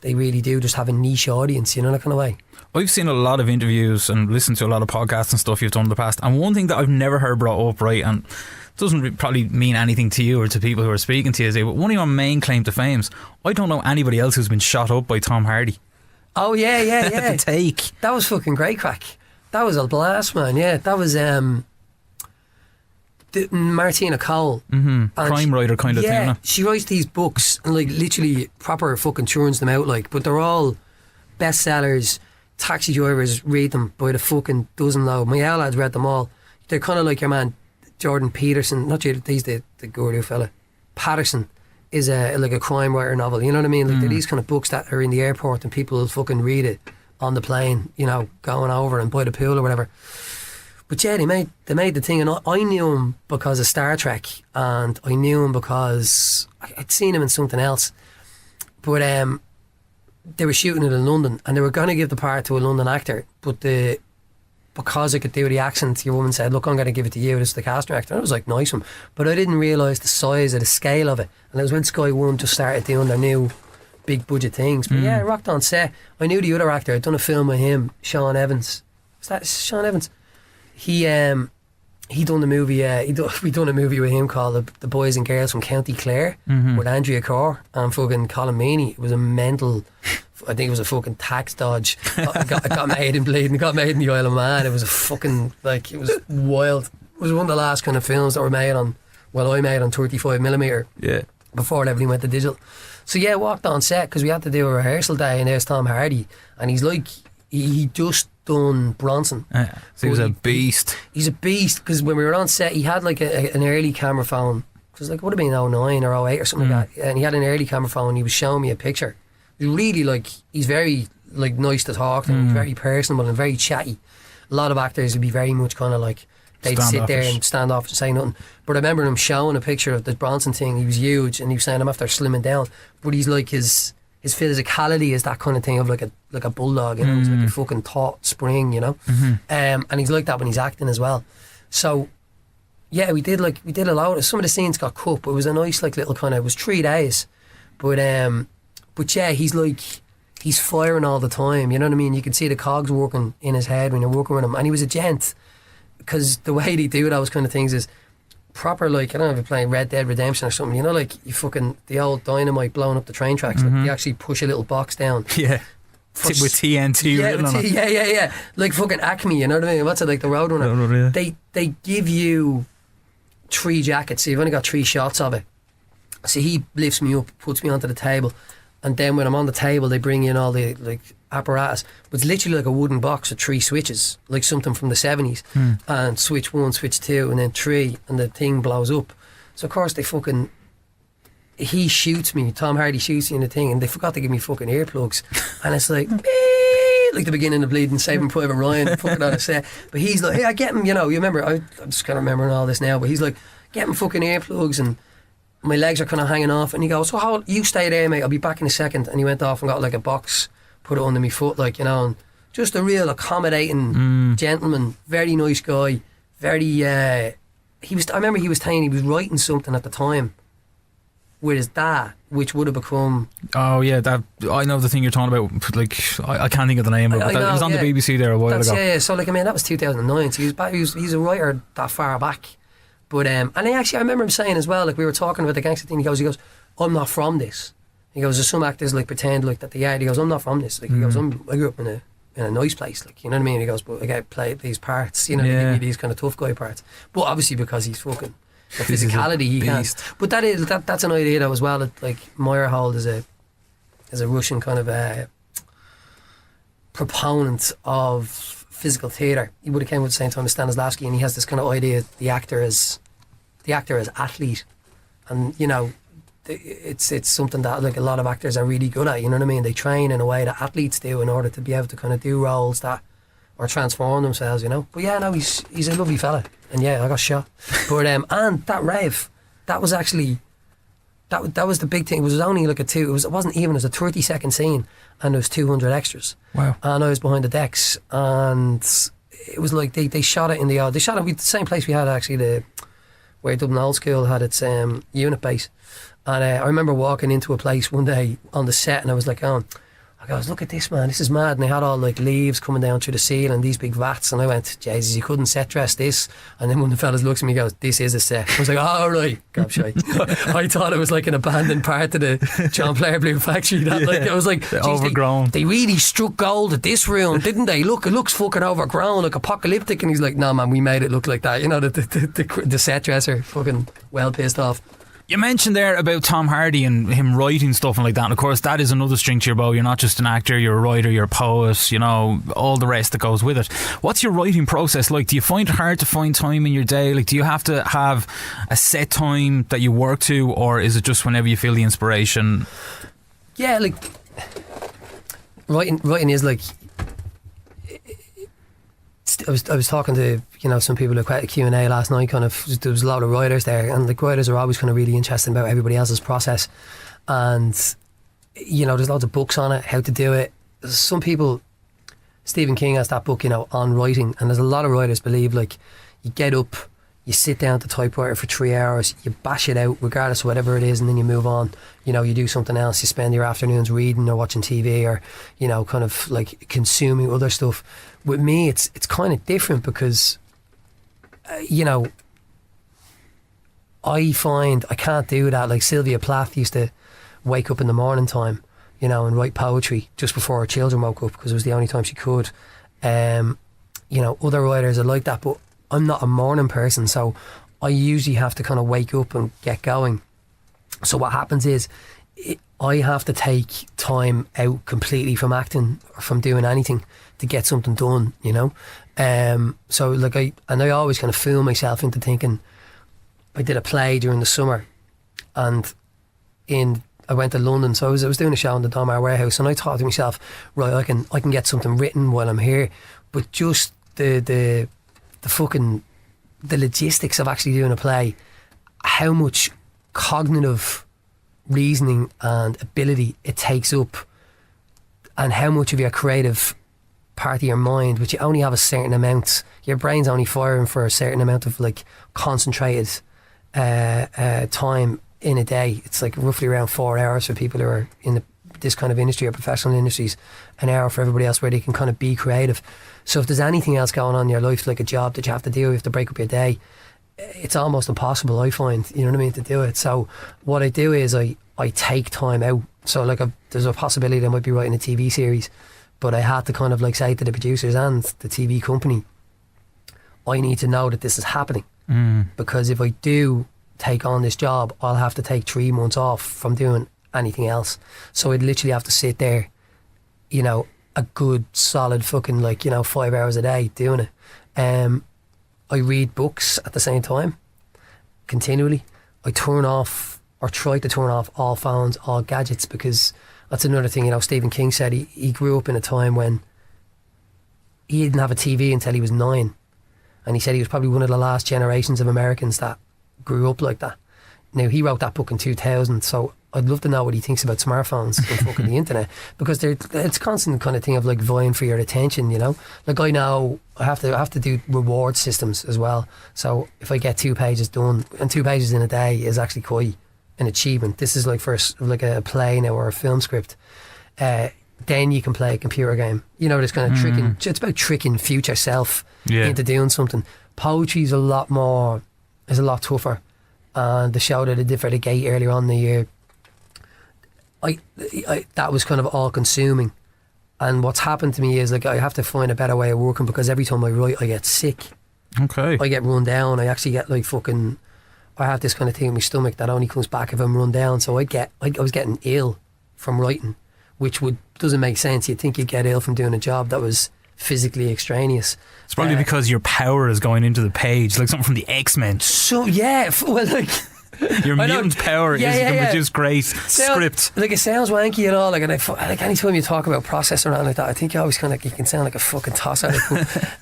they really do just have a niche audience, you know, that kind of way. I've seen a lot of interviews and listened to a lot of podcasts and stuff you've done in the past, and one thing that I've never heard brought up, right, and doesn't probably mean anything to you or to people who are speaking to you, is but one of your main claim to fame's, I don't know anybody else who's been shot up by Tom Hardy. Oh yeah The Take. That was fucking great crack. That was a blast, man. Yeah, that was Martina Cole. Crime writer kind of thing. Yeah, No? she writes these books and like literally proper fucking churns them out like, but they're all bestsellers. Taxi drivers read them by the fucking dozen load. My lads read them all. They're kind of like your man Jordan Peterson, not Jordan, he's the Gordo fella. Patterson is like a crime writer novel, you know what I mean? Like they're these kind of books that are in the airport and people will fucking read it on the plane, you know, going over and by the pool or whatever. But yeah, they made the thing, and I knew him because of Star Trek, and I knew him because I'd seen him in something else. But they were shooting it in London, and they were going to give the part to a London actor, but because I could do the accent, your woman said, look, I'm going to give it to you, this is the casting director. And I was like, nice one. But I didn't realise the size or the scale of it. And it was when Sky One just started doing their new big budget things. But yeah, I rocked on set. I knew the other actor. I'd done a film with him, Sean Evans. Is that Sean Evans? He done the movie. We done a movie with him called The Boys and Girls from County Clare with Andrea Corr and fucking Colin Meaney. It was a mental. I think it was a fucking tax dodge. It got made in Bleeding. It got made in the Isle of Man. It was a fucking like it was wild. It was one of the last kind of films that were made on. Well, I made on 35mm. Yeah. Before everything went to digital. So yeah, walked on set because we had to do a rehearsal day, and there's Tom Hardy, and he's like he just done Bronson. So he was a beast. He's a beast because when we were on set, he had like an early camera phone. It was like, it would have been 09 or 08 or something like that. And he had an early camera phone. And he was showing me a picture. He really like, he's very like nice to talk to. He's very personable and very chatty. A lot of actors would be very much kind of like, they'd sit there and stand off and say nothing. But I remember him showing a picture of the Bronson thing. He was huge, and he was saying I'm after slimming down. But he's like his physicality is that kind of thing of like a bulldog, you know. He's like a fucking taut spring, you know. And he's like that when he's acting as well. So yeah, we did a lot. Some of the scenes got cut, but it was a nice like little kind of. It was 3 days, but yeah, he's firing all the time. You know what I mean? You could see the cogs working in his head when you're working with him, and he was a gent. Because the way they do those kind of things is proper, like, I don't know if you're playing Red Dead Redemption or something, you know, like you fucking, the old dynamite blowing up the train tracks, like you actually push a little box down. Yeah. With TNT written on it. Yeah. Like fucking Acme, you know what I mean? What's it like, the Roadrunner? Yeah. They give you 3 jackets, so you've only got 3 shots of it. So he lifts me up, puts me onto the table, and then when I'm on the table, they bring in all the like apparatus. But it's literally like a wooden box with 3 switches, like something from the 70s. And switch 1, switch 2, and then 3, and the thing blows up. So of course he shoots me, Tom Hardy shoots me in the thing, and they forgot to give me fucking earplugs. And it's like like the beginning of Bleeding, Saving Private Ryan, fucking on a set. But he's like, hey, I get him, you know, you remember, I'm just kind of remembering all this now, but he's like, get him fucking earplugs, and my legs are kind of hanging off, and he goes, so you stay there, mate, I'll be back in a second. And he went off and got like a box, put it under my foot, like, you know, and just a real accommodating gentleman, very nice guy, very I remember he was saying he was writing something at the time with his dad, which would have become, oh yeah, that I know the thing you're talking about, like I can't think of the name of it, but it was on the BBC there a while ago. Yeah, so like, I mean, that was 2009, so he's a writer that far back. But and I remember him saying as well, like we were talking about the gangster thing, he goes, I'm not from this. He goes, there's some actors like pretend like that they are. He goes, I'm not from this. Like he goes, I grew up in a nice place, like, you know what I mean? He goes, but I get played these parts, you know, they give me these kind of tough guy parts. But obviously because he's fucking the physicality he has. But that's an idea that as well, that like Meyerhold is a Russian kind of proponent of physical theatre. He would have came at the same time as Stanislavski, and he has this kind of idea the actor as athlete, and you know, it's something that like a lot of actors are really good at, you know what I mean? They train in a way that athletes do in order to be able to kind of do roles that or transform themselves, you know. But yeah, no, he's a lovely fella, and yeah, I got shot. But and that rave, that was actually that was the big thing. It was only like it wasn't even, it was a 30-second scene, and there was 200 extras. Wow. And I was behind the decks, and it was like they shot it they shot it at the same place we had actually where Dublin Old School had its unit base. And I remember walking into a place one day on the set, and I was like, I I goes, look at this, man, this is mad. And they had all like leaves coming down through the ceiling, these big vats. And I went, Jesus, you couldn't set dress this. And then one of the fellas looks at me and goes, this is a set. I was like, oh, right. Grab shy. I thought it was like an abandoned part of the John Player Blue factory. That, like, I was like, overgrown. They really struck gold at this room, didn't they? Look, it looks fucking overgrown, like apocalyptic. And he's like, no, man, we made it look like that. You know, the set dresser fucking well pissed off. You mentioned there about Tom Hardy and him writing stuff and like that, and of course that is another string to your bow. You're not just an actor, you're a writer, you're a poet, you know, all the rest that goes with it. What's your writing process like? Do you find it hard to find time in your day? Like, do you have to have a set time that you work to, or is it just whenever you feel the inspiration? Yeah, like writing is like, I was talking to, you know, some people at Q&A last night. Kind of, there was a lot of writers there, and like writers are always kind of really interested about everybody else's process. And you know, there's loads of books on it, how to do it. Some people, Stephen King has that book, you know, on writing, and there's a lot of writers believe like you get up, you sit down to typewriter for 3 hours, you bash it out regardless of whatever it is, and then you move on. You know, you do something else, you spend your afternoons reading or watching TV, or, you know, kind of like consuming other stuff. With me, it's kind of different because, you know, I find I can't do that. Like Sylvia Plath used to wake up in the morning time, you know, and write poetry just before her children woke up because it was the only time she could. You know, other writers are like that, but I'm not a morning person, so I usually have to kind of wake up and get going. So what happens is I have to take time out completely from acting or from doing anything to get something done, you know. So like I always kind of fool myself into thinking, I did a play during the summer, and I went to London, so I was doing a show in the Donmar Warehouse, and I thought to myself, right, I can get something written while I'm here, but just the logistics of actually doing a play, how much cognitive reasoning and ability it takes up, and how much of your creative part of your mind, which you only have a certain amount, your brain's only firing for a certain amount of like concentrated time in a day. It's like roughly around 4 hours for people who are in this kind of industry or professional industries, an hour for everybody else where they can kind of be creative. So if there's anything else going on in your life, like a job that you have to do, you have to break up your day, it's almost impossible, I find, you know what I mean, to do it. So what I do is I take time out. So like there's a possibility that I might be writing a TV series, but I had to kind of like say to the producers and the TV company, I need to know that this is happening, because if I do take on this job, I'll have to take 3 months off from doing anything else. So I'd literally have to sit there, you know, a good solid fucking 5 hours a day doing it. I read books at the same time, continually. I turn off, or try to turn off, all phones, all gadgets, because that's another thing, you know, Stephen King said he grew up in a time when he didn't have a TV until he was 9. And he said he was probably one of the last generations of Americans that grew up like that. Now, he wrote that book in 2000, so I'd love to know what he thinks about smartphones and fucking the internet, because it's constant kind of thing of like vying for your attention, you know. Like I know I have to do reward systems as well. So if I get 2 pages done, and 2 pages in a day is actually quite an achievement. This is like for like a play now or a film script. Then you can play a computer game. You know, this kind of tricking. It's about tricking future self into doing something. Poetry is a lot tougher. And the show that I did for the Gate earlier on in the year, I that was kind of all consuming. And what's happened to me is like I have to find a better way of working, because every time I write I get sick. Okay. I get run down. I actually get like fucking, I have this kind of thing in my stomach that only comes back if I'm run down. So I was getting ill from writing, which doesn't make sense. You'd think you'd get ill from doing a job that was physically extraneous. It's probably because your power is going into the page, like something from the X-Men. So yeah, well, like your mutant power can produce great script. Like it sounds wanky and all. Like, and like anytime you talk about process or anything like that, I think you always kind of you can sound like a fucking tosser.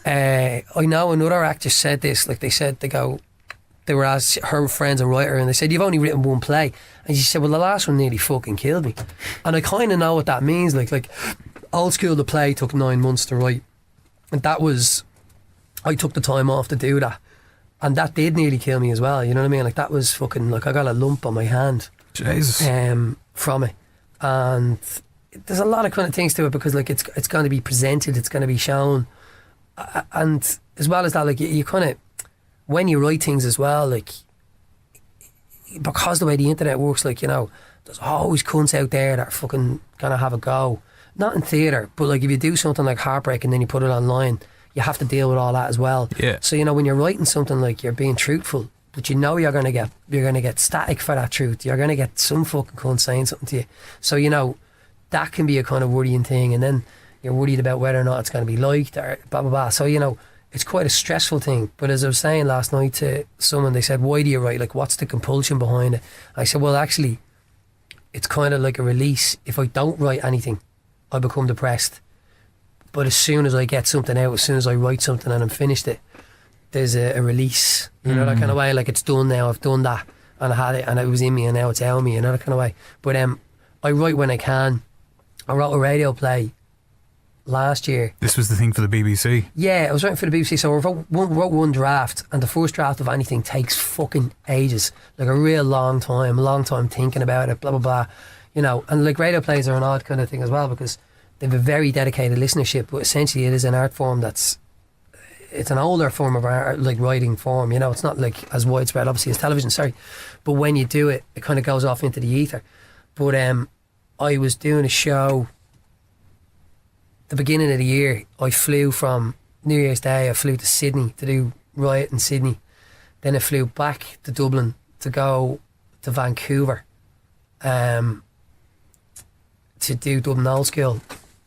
I know another actor said this. Like they were asked, her friends and writer, and they said, "You've only written 1 play," and she said, "Well, the last one nearly fucking killed me," and I kind of know what that means. Like Old School, the play took 9 months to write, and that was, I took the time off to do that, and that did nearly kill me as well. You know what I mean? Like that was fucking, like I got a lump on my hand, Jesus, from it, and there's a lot of kind of things to it, because like it's going to be presented, it's going to be shown, and as well as that, like you kind of, when you write things as well, like, because the way the internet works, like, you know, there's always cunts out there that are fucking gonna have a go. Not in theatre, but like if you do something like Heartbreak and then you put it online, you have to deal with all that as well. Yeah. So, you know, when you're writing something, like, you're being truthful, but you know you're gonna get static for that truth. You're gonna get some fucking cunt saying something to you. So, you know, that can be a kind of worrying thing, and then you're worried about whether or not it's gonna be liked or blah blah blah. So, you know, it's quite a stressful thing. But as I was saying last night to someone, they said, why do you write? Like, what's the compulsion behind it? I said, well, actually, it's kind of like a release. If I don't write anything, I become depressed. But as soon as I get something out, as soon as I write something and I'm finished it, there's a release. You know, that kind of way. Like, it's done now, I've done that, and I had it, and it was in me, and now it's out of me, you know, that kind of way. But I write when I can. I wrote a radio play last year. This was the thing for the BBC. Yeah, I was writing for the BBC, so I wrote one draft, and the first draft of anything takes fucking ages, like a real long time thinking about it, blah blah blah, you know. And like, radio plays are an odd kind of thing as well, because they have a very dedicated listenership, but essentially it is an art form it's an older form of art, like writing form, you know. It's not like as widespread obviously as television, but when you do it, it kind of goes off into the ether. But I was doing a show the beginning of the year. I flew from New Year's Day, I flew to Sydney to do Riot in Sydney, then I flew back to Dublin to go to Vancouver to do Dublin Old School.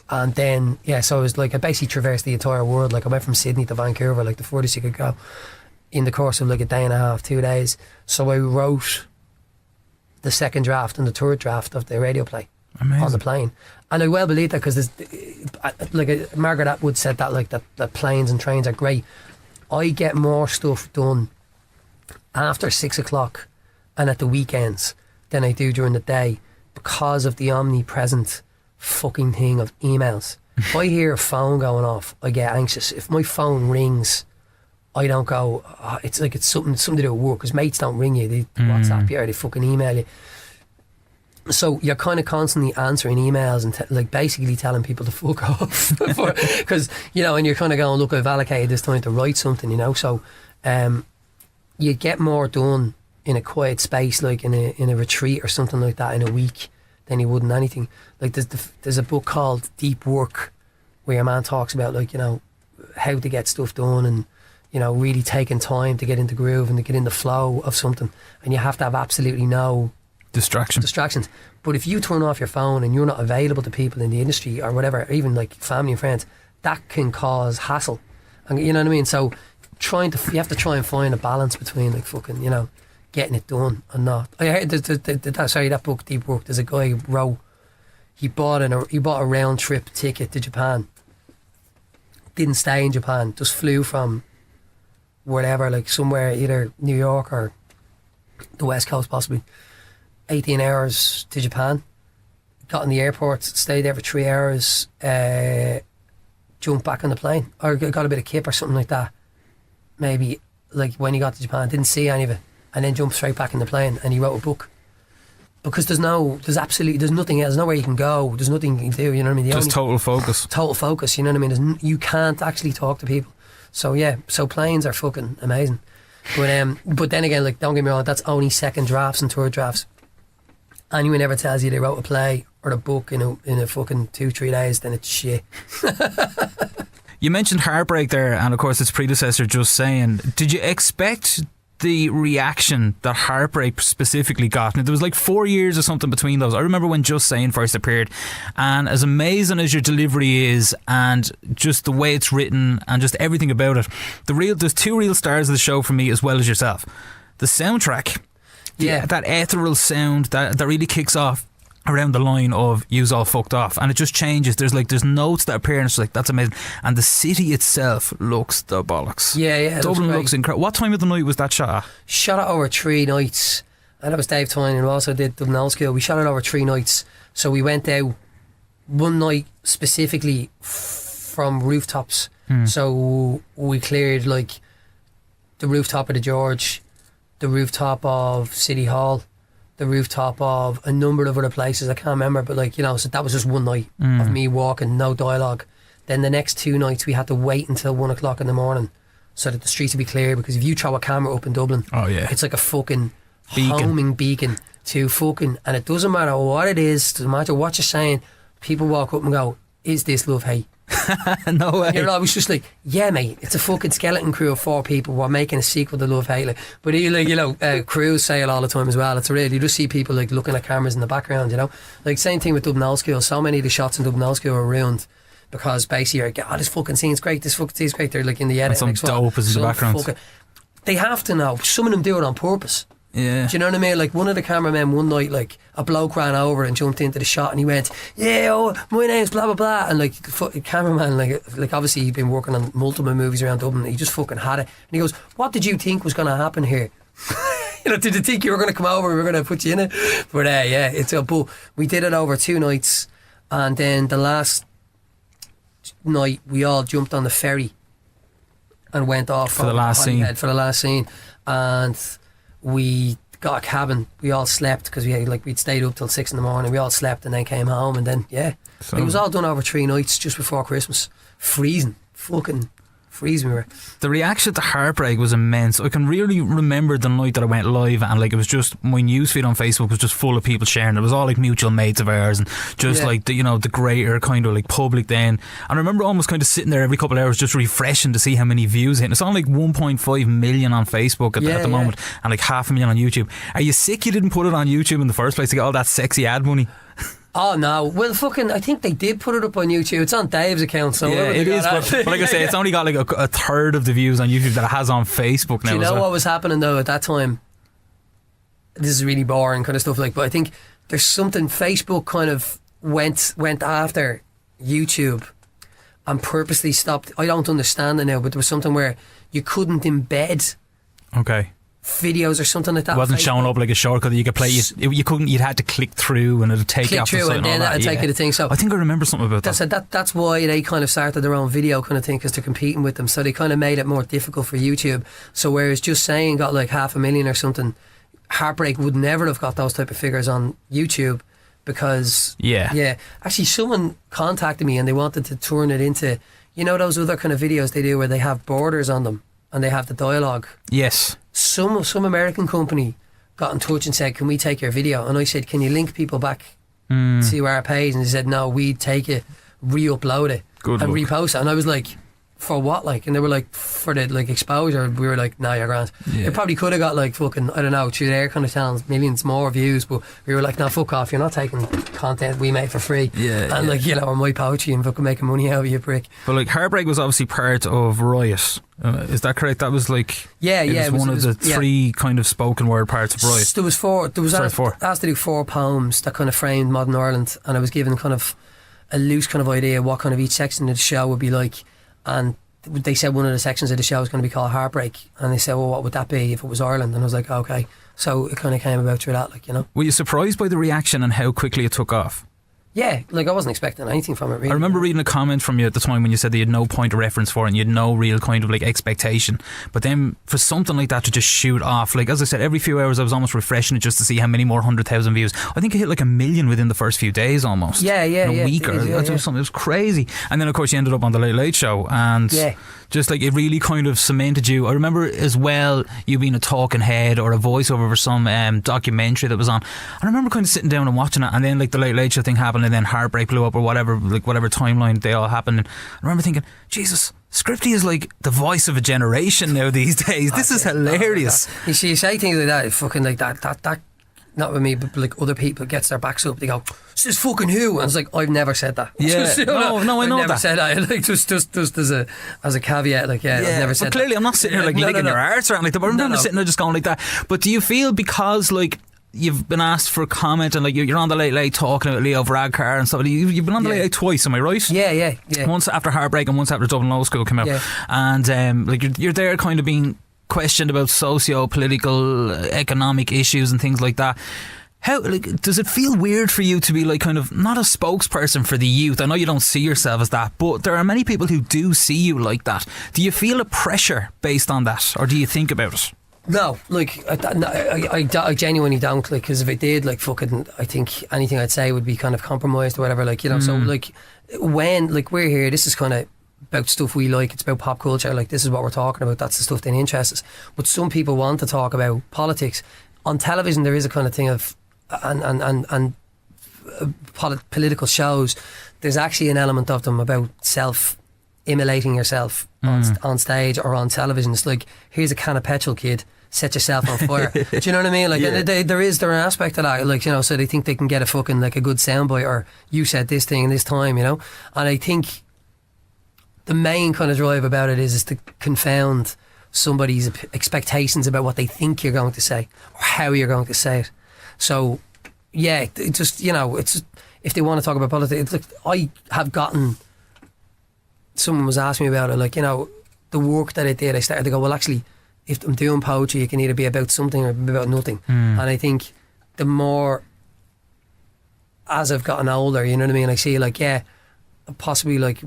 And then, yeah, so I was like, I basically traversed the entire world. Like, I went from Sydney to Vancouver, like the furthest you could go, in the course of like a day and a half, 2 days. So I wrote the second draft and the third draft of the radio play. Amazing. On the plane. And I well believe that, because like Margaret Atwood said that, like, that planes and trains are great. I get more stuff done after 6 o'clock and at the weekends than I do during the day, because of the omnipresent fucking thing of emails. If I hear a phone going off, I get anxious. If my phone rings, I don't go, oh, it's like it's something to do with work, because mates don't ring you, they WhatsApp you or they fucking email you. So you're kind of constantly answering emails and like basically telling people to fuck off, because you know, and you're kind of going, look, I've allocated this time to write something, you know. So you get more done in a quiet space, like in a retreat or something like that, in a week, than you would in anything. Like there's a book called Deep Work, where your man talks about, like, you know, how to get stuff done, and, you know, really taking time to get into groove and to get in the flow of something, and you have to have absolutely no distractions. But if you turn off your phone and you're not available to people in the industry or whatever, even like family and friends, that can cause hassle, and you know what I mean. So you have to try and find a balance between, like, fucking, you know, getting it done and not. I heard that book Deep Work, there's a guy who wrote, he bought a round trip ticket to Japan, didn't stay in Japan, just flew from wherever, like somewhere, either New York or the West Coast possibly, 18 hours to Japan, got in the airport, stayed there for 3 hours, jumped back on the plane, or got a bit of kip or something like that, maybe, like, when he got to Japan, didn't see any of it, and then jumped straight back in the plane, and he wrote a book. Because there's nothing else, there's nowhere you can go, there's nothing you can do, you know what I mean? Just total focus, you know what I mean? You can't actually talk to people. So yeah, so planes are fucking amazing. But then again, like, don't get me wrong, that's only second drafts and third drafts. Anyone ever tells you they wrote a play or a book in a fucking 2-3 days, then it's shit. You mentioned Heartbreak there, and of course its predecessor, Just Saying. Did you expect the reaction that Heartbreak specifically got? Now, there was like 4 years or something between those. I remember when Just Saying first appeared, and as amazing as your delivery is, and just the way it's written, and just everything about it, there's two real stars of the show for me, as well as yourself. The soundtrack, that ethereal sound that really kicks off around the line of "You's all fucked off," and it just changes. There's notes that appear, and it's like, that's amazing. And the city itself looks the bollocks. Yeah, Dublin looks incredible. What time of the night was that shot at? Shot it over 3 nights, and that was Dave Tynan, who also did Dublin Old School. We shot it over 3 nights, so we went out one night specifically from rooftops. So we cleared, like, the rooftop of the George, the rooftop of City Hall, the rooftop of a number of other places. I can't remember, but like, you know, so that was just one night of me walking, no dialogue. Then the next 2 nights we had to wait until 1 o'clock in the morning so that the streets would be clear, because if you throw a camera up in Dublin, it's like a fucking homing beacon to fucking, and it doesn't matter what it is, doesn't matter what you're saying, people walk up and go, is this love hate? No way. You're always just like, yeah mate, it's a fucking skeleton crew of 4 people, we're making a sequel to Love Hate. Like, but like, you know, crews say it all the time as well. It's real, you just see people like looking at cameras in the background, you know, like same thing with Dublin Old School. So many of the shots in Dublin Old School are ruined because basically you're like, oh, this fucking scene's great, this fucking scene's great. They're like in the edit, and some dope is in the background. They have to know. Some of them do it on purpose. Yeah. Do you know what I mean? Like one of the cameramen one night, like a bloke ran over and jumped into the shot and he went, yeah, oh, my name's blah blah blah, and like the cameraman, like obviously he'd been working on multiple movies around Dublin, he just fucking had it, and he goes, what did you think was going to happen here? You know, did you think you were going to come over and we were going to put you in it? But yeah, it's a but we did it over 2 nights, and then the last night we all jumped on the ferry and went off for the last scene, and we got a cabin. We all slept because we'd stayed up till 6 in the morning. We all slept and then came home, and then it was all done over 3 nights just before Christmas. Freezing, fucking freezing we were. The reaction to Heartbreak was immense. I can really remember the night that I went live, and like it was just, my newsfeed on Facebook was just full of people sharing. It was all like mutual mates of ours, and just like the, you know, the greater kind of like public then. And I remember almost kind of sitting there every couple of hours just refreshing to see how many views hit. It's on like 1.5 million on Facebook at the moment, and like 500,000 on YouTube. Are you sick you didn't put it on YouTube in the first place to get all that sexy ad money? Oh no, well fucking I think they did put it up on YouTube. It's on Dave's account, so yeah, it is, but like I say, it's only got like a third of the views on YouTube that it has on Facebook now. Do you know what was happening though at that time? This is really boring kind of stuff, like, but I think there's something, Facebook kind of went after YouTube and purposely stopped. I don't understand it now, but there was something where you couldn't embed videos or something like that. It wasn't showing up like a shortcut that you could play. You couldn't. You'd had to click through, and it'd take you off the site, and then that'd take you to thing. So I think I remember something about that. That's why they kind of started their own video kind of thing, because they're competing with them. So they kind of made it more difficult for YouTube. So whereas Just Saying got like 500,000 or something, Heartbreak would never have got those type of figures on YouTube, because actually someone contacted me and they wanted to turn it into, you know, those other kind of videos they do where they have borders on them and they have the dialogue. Yes. Some American company got in touch and said, can we take your video? And I said, can you link people back to our page? And they said, no, we'd take it, re-upload it and repost it. And I was like, for what? Like, and they were like, for the like exposure. We were like, nah, you're grand. It probably could have got like fucking, I don't know, through their kind of channels, millions more views, but we were like, nah, fuck off, you're not taking content we made for free. And like, you know, or my poetry and fucking making money out of you, prick. But like, Heartbreak was obviously part of Riot. Is that correct? That was like, it was one of the 3 kind of spoken word parts of Riot. There was 4. There was asked to do 4 poems that kind of framed modern Ireland, and I was given kind of a loose kind of idea what kind of each section of the show would be like. And they said one of the sections of the show was going to be called Heartbreak, and they said, well, what would that be if it was Ireland? And I was like, okay. So it kind of came about through that, like, you know. Were you surprised by the reaction and how quickly it took off? Yeah, like I wasn't expecting anything from it, really. I remember reading a comment from you at the time when you said that you had no point of reference for it and you had no real kind of like expectation, but then for something like that to just shoot off, like as I said, every few hours I was almost refreshing it just to see how many more 100,000 views. I think it hit like 1 million within the first few days almost. In a week or something. It was crazy. And then of course you ended up on the Late Late Show, and just like it really kind of cemented you. I remember as well you being a talking head or a voiceover for some documentary that was on. I remember kind of sitting down and watching it, and then like the Late Late Show thing happened, and then Heartbreak blew up, or whatever, like whatever timeline they all happened. And I remember thinking, Jesus, Scripty is like the voice of a generation now these days. This is hilarious. You see, you say things like that, fucking like that not with me, but like other people gets their backs up, they go, this is fucking who? And it's like, I've never said that. Yeah. Just, you know, no, I know I've never that. said that. Like just as a caveat, like I've never said but clearly that. I'm not sitting here like licking your arse or anything like that, but I remember sitting there just going like that. But do you feel, because like you've been asked for comment and like you're on the Late Late talking about Leo Varadkar and stuff, you've been on the Late Late twice, am I right? Yeah. Once after Heartbreak and once after Dublin Old School came out, and like you're there kind of being questioned about socio-political, economic issues and things like that. How, like, does it feel weird for you to be like kind of not a spokesperson for the youth? I know you don't see yourself as that, but there are many people who do see you like that. Do you feel a pressure based on that, or do you think about it? No, like I genuinely don't, like, because if I did, like, fucking, I think anything I'd say would be kind of compromised or whatever, like, you know. So like when, like, we're here, this is kind of about stuff we like. It's about pop culture. Like, this is what we're talking about. That's the stuff that interests us. But some people want to talk about politics on television. There is a kind of thing of and political shows. There's actually an element of them about immolating yourself on stage or on television. It's like, here's a can of petrol, kid, set yourself on fire. Do you know what I mean? Like, there is an aspect of that, like, you know, so they think they can get a fucking, like, a good soundbite, or you said this thing in this time, you know. And I think the main kind of drive about it is to confound somebody's expectations about what they think you're going to say or how you're going to say it. So yeah, it just, you know, it's just, if they want to talk about politics, it's like, I have gotten, someone was asking me about it, like, you know, the work that I did, I started to go, well, actually, if I'm doing poetry, it can either be about something or about nothing. And I think the more, as I've gotten older, you know what I mean, I see, like, yeah, possibly, like,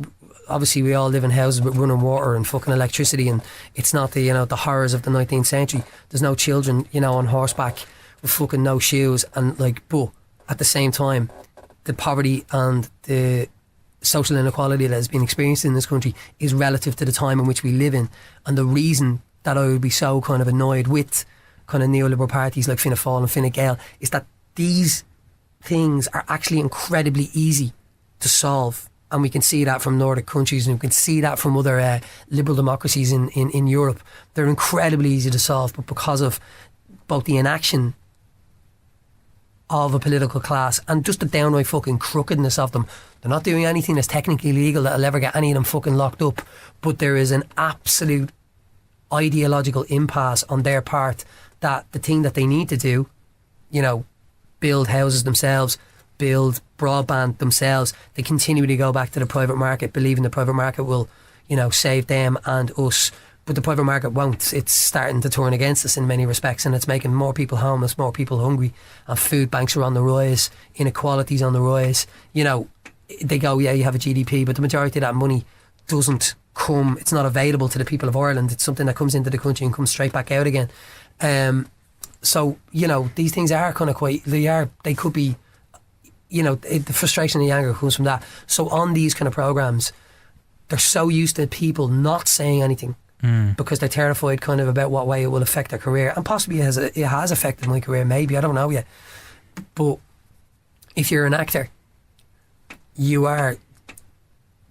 obviously we all live in houses with running water and fucking electricity, and it's not the, you know, the horrors of the 19th century. There's no children, you know, on horseback with fucking no shoes, and, like, but at the same time, the poverty and the social inequality that has been experienced in this country is relative to the time in which we live in. And the reason that I would be so kind of annoyed with kind of neoliberal parties like Fianna Fáil and Fine Gael is that these things are actually incredibly easy to solve. And we can see that from Nordic countries, and we can see that from other liberal democracies in Europe. They're incredibly easy to solve, but because of both the inaction of a political class and just the downright fucking crookedness of them, they're not doing anything that's technically legal that'll ever get any of them fucking locked up. But there is an absolute ideological impasse on their part that the thing that they need to do, you know, build houses themselves, build broadband themselves, they continually go back to the private market, believing the private market will, you know, save them and us. But the private market won't. It's starting to turn against us in many respects, and it's making more people homeless, more people hungry, and food banks are on the rise, inequality's on the rise. You know, they go, yeah, you have a GDP, but the majority of that money doesn't come, it's not available to the people of Ireland. It's something that comes into the country and comes straight back out again. So, you know, these things are kind of quite, they could be, you know, the frustration and the anger comes from that. So on these kind of programmes, they're so used to people not saying anything because they're terrified kind of about what way it will affect their career. And possibly it has affected my career, maybe, I don't know yet. But if you're an actor, you are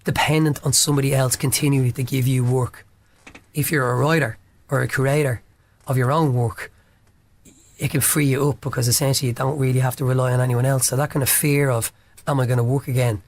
dependent on somebody else continuing to give you work. If you're a writer or a creator of your own work, it can free you up because essentially you don't really have to rely on anyone else. So that kind of fear of, am I going to work again,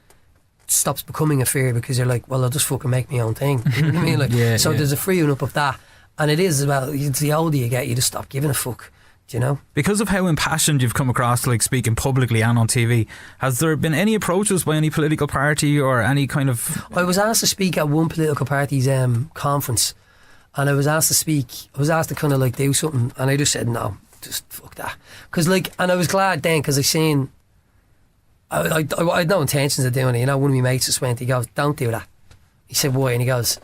stops becoming a fear because you're like, well, I'll just fucking make my own thing. You know what I mean? Like, there's a freeing up of that. And it is, well, the older you get, you just stop giving a fuck. Do you know? Because of how impassioned you've come across, like speaking publicly and on TV, has there been any approaches by any political party or any kind of... I was asked to speak at one political party's conference, and I was asked to kind of like do something, and I just said no, just fuck that. Because like, and I was glad then, because I seen, I had no intentions of doing it. You know, one of my mates just went, he goes, don't do that. He said, why? And he goes,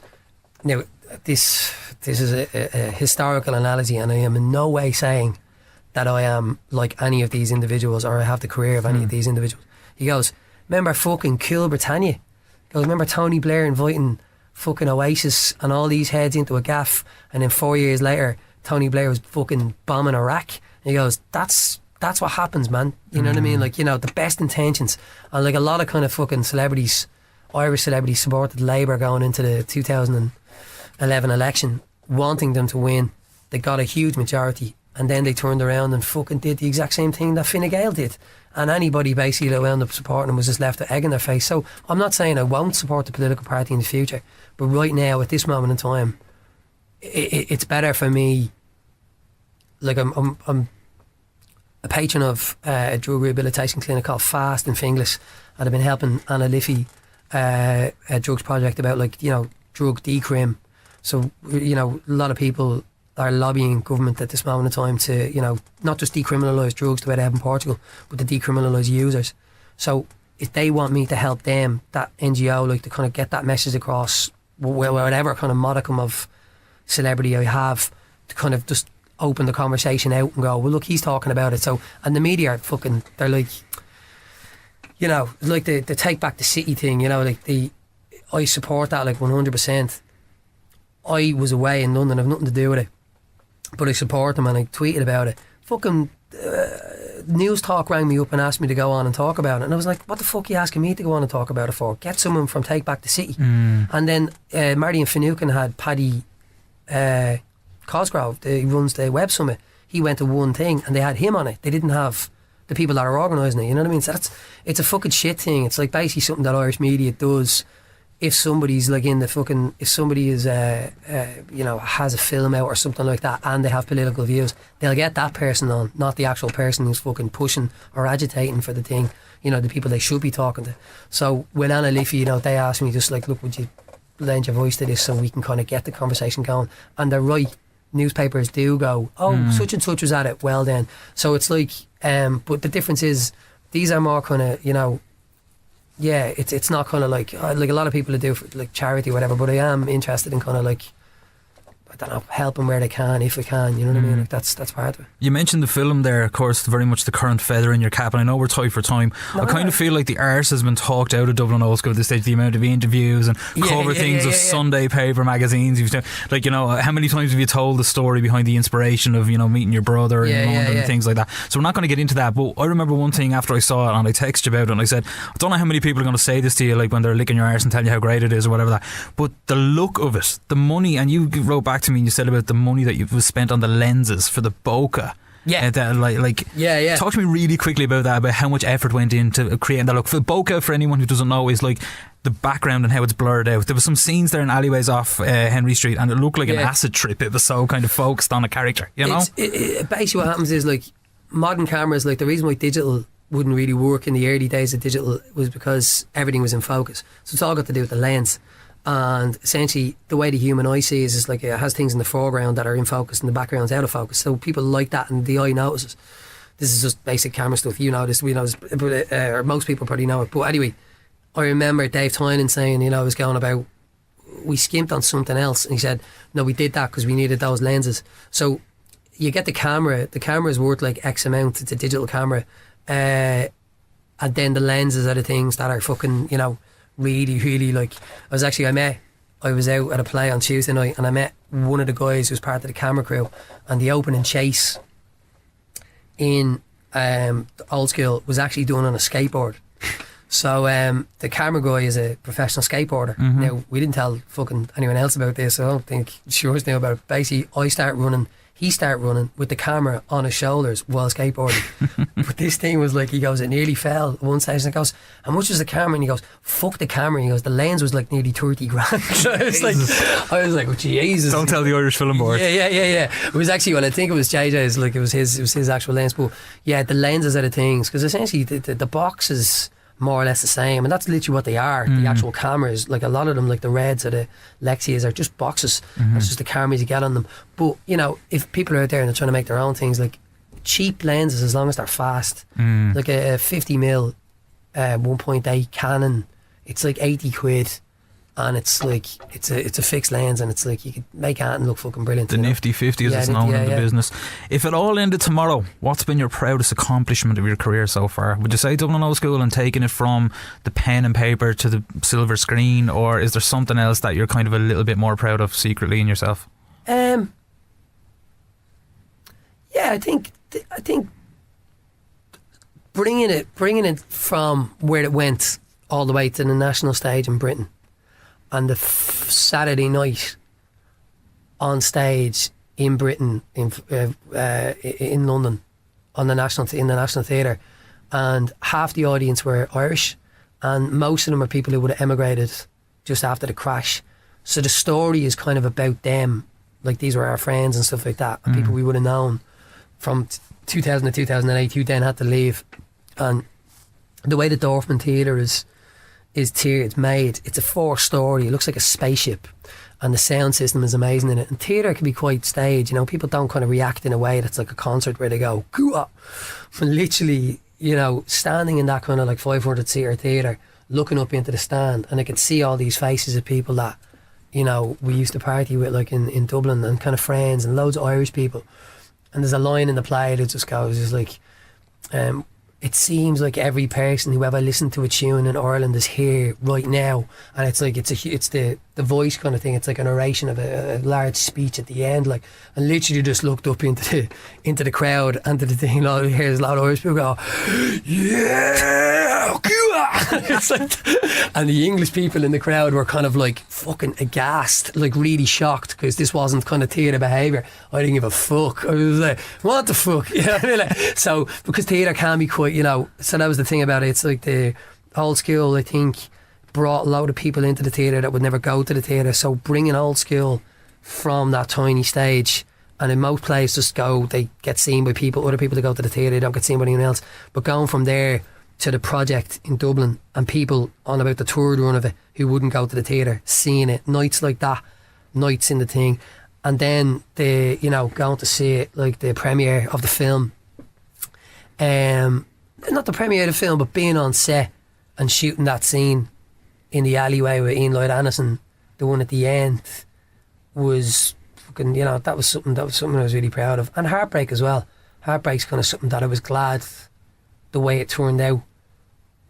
now this is a historical analogy, and I am in no way saying that I am like any of these individuals or I have the career of any of these individuals. He goes, remember fucking Cool Britannia? He goes, remember Tony Blair inviting fucking Oasis and all these heads into a gaff, and then 4 years later Tony Blair was fucking bombing Iraq? And he goes, that's what happens, man. You know what I mean? Like, you know, the best intentions. And like a lot of kind of fucking celebrities, Irish celebrities, supported Labour going into the 2011 election, wanting them to win. They got a huge majority, and then they turned around and fucking did the exact same thing that Fine Gael did. And anybody basically that wound up supporting them was just left with egg in their face. So I'm not saying I won't support the political party in the future, but right now, at this moment in time, it's better for me. Like, I'm a patron of a drug rehabilitation clinic called Fast in Finglas, and I've been helping Anna Liffey, a drugs project about, like, you know, drug decrim. So, you know, a lot of people are lobbying government at this moment in time to, you know, not just decriminalise drugs the way they have in Portugal, but to decriminalise users. So if they want me to help them, that NGO, like, to kind of get that message across, whatever kind of modicum of celebrity I have, to kind of just open the conversation out and go, well, look, he's talking about it. So, and the media are fucking, they're like, you know, like the take back the city thing, you know, like I support that like 100%. I was away in London, I've nothing to do with it, but I support them and I tweeted about it. Fucking News Talk rang me up and asked me to go on and talk about it, and I was like, what the fuck are you asking me to go on and talk about it for? Get someone from Take Back the City. And then Marty and Finucane had Paddy Cosgrove, he runs the Web Summit. He went to one thing and they had him on it. They didn't have the people that are organising it, you know what I mean? So it's a fucking shit thing. It's like basically something that Irish media does. If somebody's like in the fucking, if somebody is, you know, has a film out or something like that and they have political views, they'll get that person on, not the actual person who's fucking pushing or agitating for the thing, you know, the people they should be talking to. So with Anna Liffey, you know, they asked me just like, look, would you lend your voice to this so we can kind of get the conversation going? And they're right. Newspapers do go, such and such was at it, well then. So it's like, but the difference is, these are more kind of, you know, yeah, it's not kind of like a lot of people that do for like charity or whatever, but I am interested in kind of like, I don't know, helping where they can, if they can, you know what I mean? Like that's part of it. You mentioned the film there, of course, very much the current feather in your cap, and I know we're tight for time. I kind of feel like the arse has been talked out of Dublin Old School at this stage, the amount of interviews and cover things of Sunday paper magazines. You've like, you know, how many times have you told the story behind the inspiration of, you know, meeting your brother in London and things like that? So we're not going to get into that, but I remember one thing after I saw it and I texted you about it and I said, I don't know how many people are going to say this to you, like when they're licking your arse and tell you how great it is or whatever that, but the look of it, the money, and you wrote back to me and you said about the money that you've spent on the lenses for the bokeh. Yeah. Talk to me really quickly about that, about how much effort went into creating that look. For the bokeh, for anyone who doesn't know, is like the background and how it's blurred out. There was some scenes there in alleyways off Henry Street and it looked like an acid trip. It was so kind of focused on a character, you know? Basically what happens is, like, modern cameras, like the reason why digital wouldn't really work in the early days of digital was because everything was in focus. So it's all got to do with the lens. And essentially the way the human eye sees is like it has things in the foreground that are in focus and the background's out of focus. So people like that and the eye notices. This is just basic camera stuff. You know this, we know this, or most people probably know it. But anyway, I remember Dave Tynan saying, you know, I was going about, we skimped on something else. And he said, no, we did that because we needed those lenses. So you get the camera is worth like X amount. It's a digital camera. And then the lenses are the things that are fucking, you know, really, really, like, I was out at a play on Tuesday night and I met one of the guys who was part of the camera crew, and the opening chase in the Old School was actually done on a skateboard. So the camera guy is a professional skateboarder. Now, we didn't tell fucking anyone else about this, so I don't think Shores knew about it. Basically, he started running with the camera on his shoulders while skateboarding. But this thing was like, he goes, it nearly fell at one stage, and I goes, how much was the camera? And he goes, fuck the camera. And he goes, the lens was like nearly 30 grand. So I was like, oh, Jesus. Don't tell the Irish Film Board. Yeah. It was actually, well, I think it was JJ's, like it was his actual lens. But yeah, the lenses are the things, because essentially the box is more or less the same, and that's literally what they are. The actual cameras, like a lot of them, like the Reds or the Lexias, are just boxes. It's just the cameras you get on them. But you know, if people are out there and they're trying to make their own things, like cheap lenses, as long as they're fast, like a 50mm 1.8 Canon, it's like 80 quid, and it's like it's a fixed lens, and it's like you could make it and look fucking brilliant. The nifty 50, as it's known in the business. If it all ended tomorrow, what's been your proudest accomplishment of your career so far? Would you say Dublin Old School and taking it from the pen and paper to the silver screen, or is there something else that you're kind of a little bit more proud of secretly in yourself? I think bringing it from where it went all the way to the national stage in Britain, and the Saturday night on stage in Britain, in London, in the National Theatre, and half the audience were Irish, and most of them are people who would have emigrated just after the crash. So the story is kind of about them, like these were our friends and stuff like that, and people we would have known from 2000 to 2008 who then had to leave. And the way the Dorfman Theatre is made, it's a 4-story, it looks like a spaceship, and the sound system is amazing in it. And theatre can be quite staged, you know, people don't kind of react in a way that's like a concert where they go "Goo-ah." But literally, you know, standing in that kind of like 500-seater theatre, looking up into the stand, and I could see all these faces of people that, you know, we used to party with, like in Dublin, and kind of friends and loads of Irish people. And there's a line in the play that just goes, is like, it seems like every person who ever listened to a tune in Ireland is here right now, and it's like it's the voice kind of thing. It's like a narration of a large speech at the end, like, and literally just looked up into the crowd and to the thing. Here's a lot of Irish people go, yeah, it's like, and the English people in the crowd were kind of like fucking aghast, like really shocked, because this wasn't kind of theatre behaviour. I didn't give a fuck. I was like, what the fuck, you know what I mean? Like, so because theatre can be quite, you know, so that was the thing about it. It's like the old school, I think, brought a load of people into the theatre that would never go to the theatre. So bringing old school from that tiny stage, and in most plays just go, they get seen by people, other people that go to the theatre, they don't get seen by anyone else. But going from there to the project in Dublin, and people on about the third run of it who wouldn't go to the theatre, seeing it, nights like that, nights in the thing, and then the, you know, going to see it, like the premiere of the film, not the premiere of the film, but being on set and shooting that scene in the alleyway with Ian Lloyd Anderson, the one at the end, was fucking, you know, that was something I was really proud of. And Heartbreak as well. Heartbreak's kind of something that I was glad the way it turned out,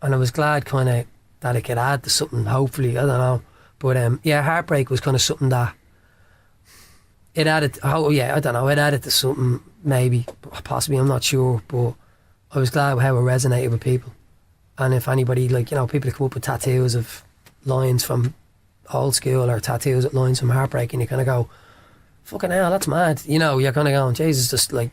and I was glad kind of that it could add to something, hopefully, I don't know. But yeah, Heartbreak was kind of something that it added, oh yeah, I don't know, it added to something, maybe, possibly, I'm not sure, but I was glad how it resonated with people. And if anybody, like, you know, people come up with tattoos of lines from old school or tattoos of lines from Heartbreak, and you kind of go, fucking hell, that's mad. You know, you're kind of going, Jesus, just like,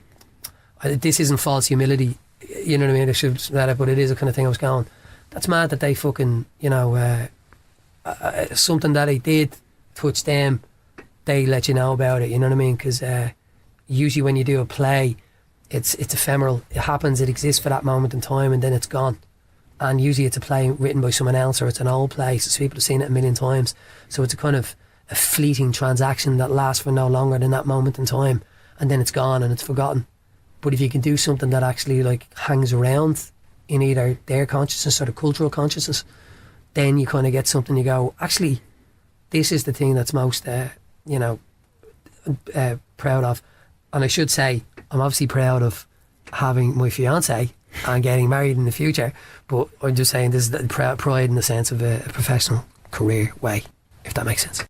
this isn't false humility, you know what I mean? I should have said it, but it is a kind of thing I was going, that's mad that they fucking, you know, something that I did touch them, they let you know about it, you know what I mean? Because usually when you do a play, it's ephemeral. It happens, it exists for that moment in time, and then it's gone. And usually it's a play written by someone else, or it's an old play, so people have seen it a million times. So it's a kind of a fleeting transaction that lasts for no longer than that moment in time, and then it's gone and it's forgotten. But if you can do something that actually like hangs around in either their consciousness or the cultural consciousness, then you kind of get something, you go, actually, this is the thing that's most, you know, proud of. And I should say, I'm obviously proud of having my fiance and getting married in the future, but I'm just saying this is the pride in the sense of a professional career way, if that makes sense.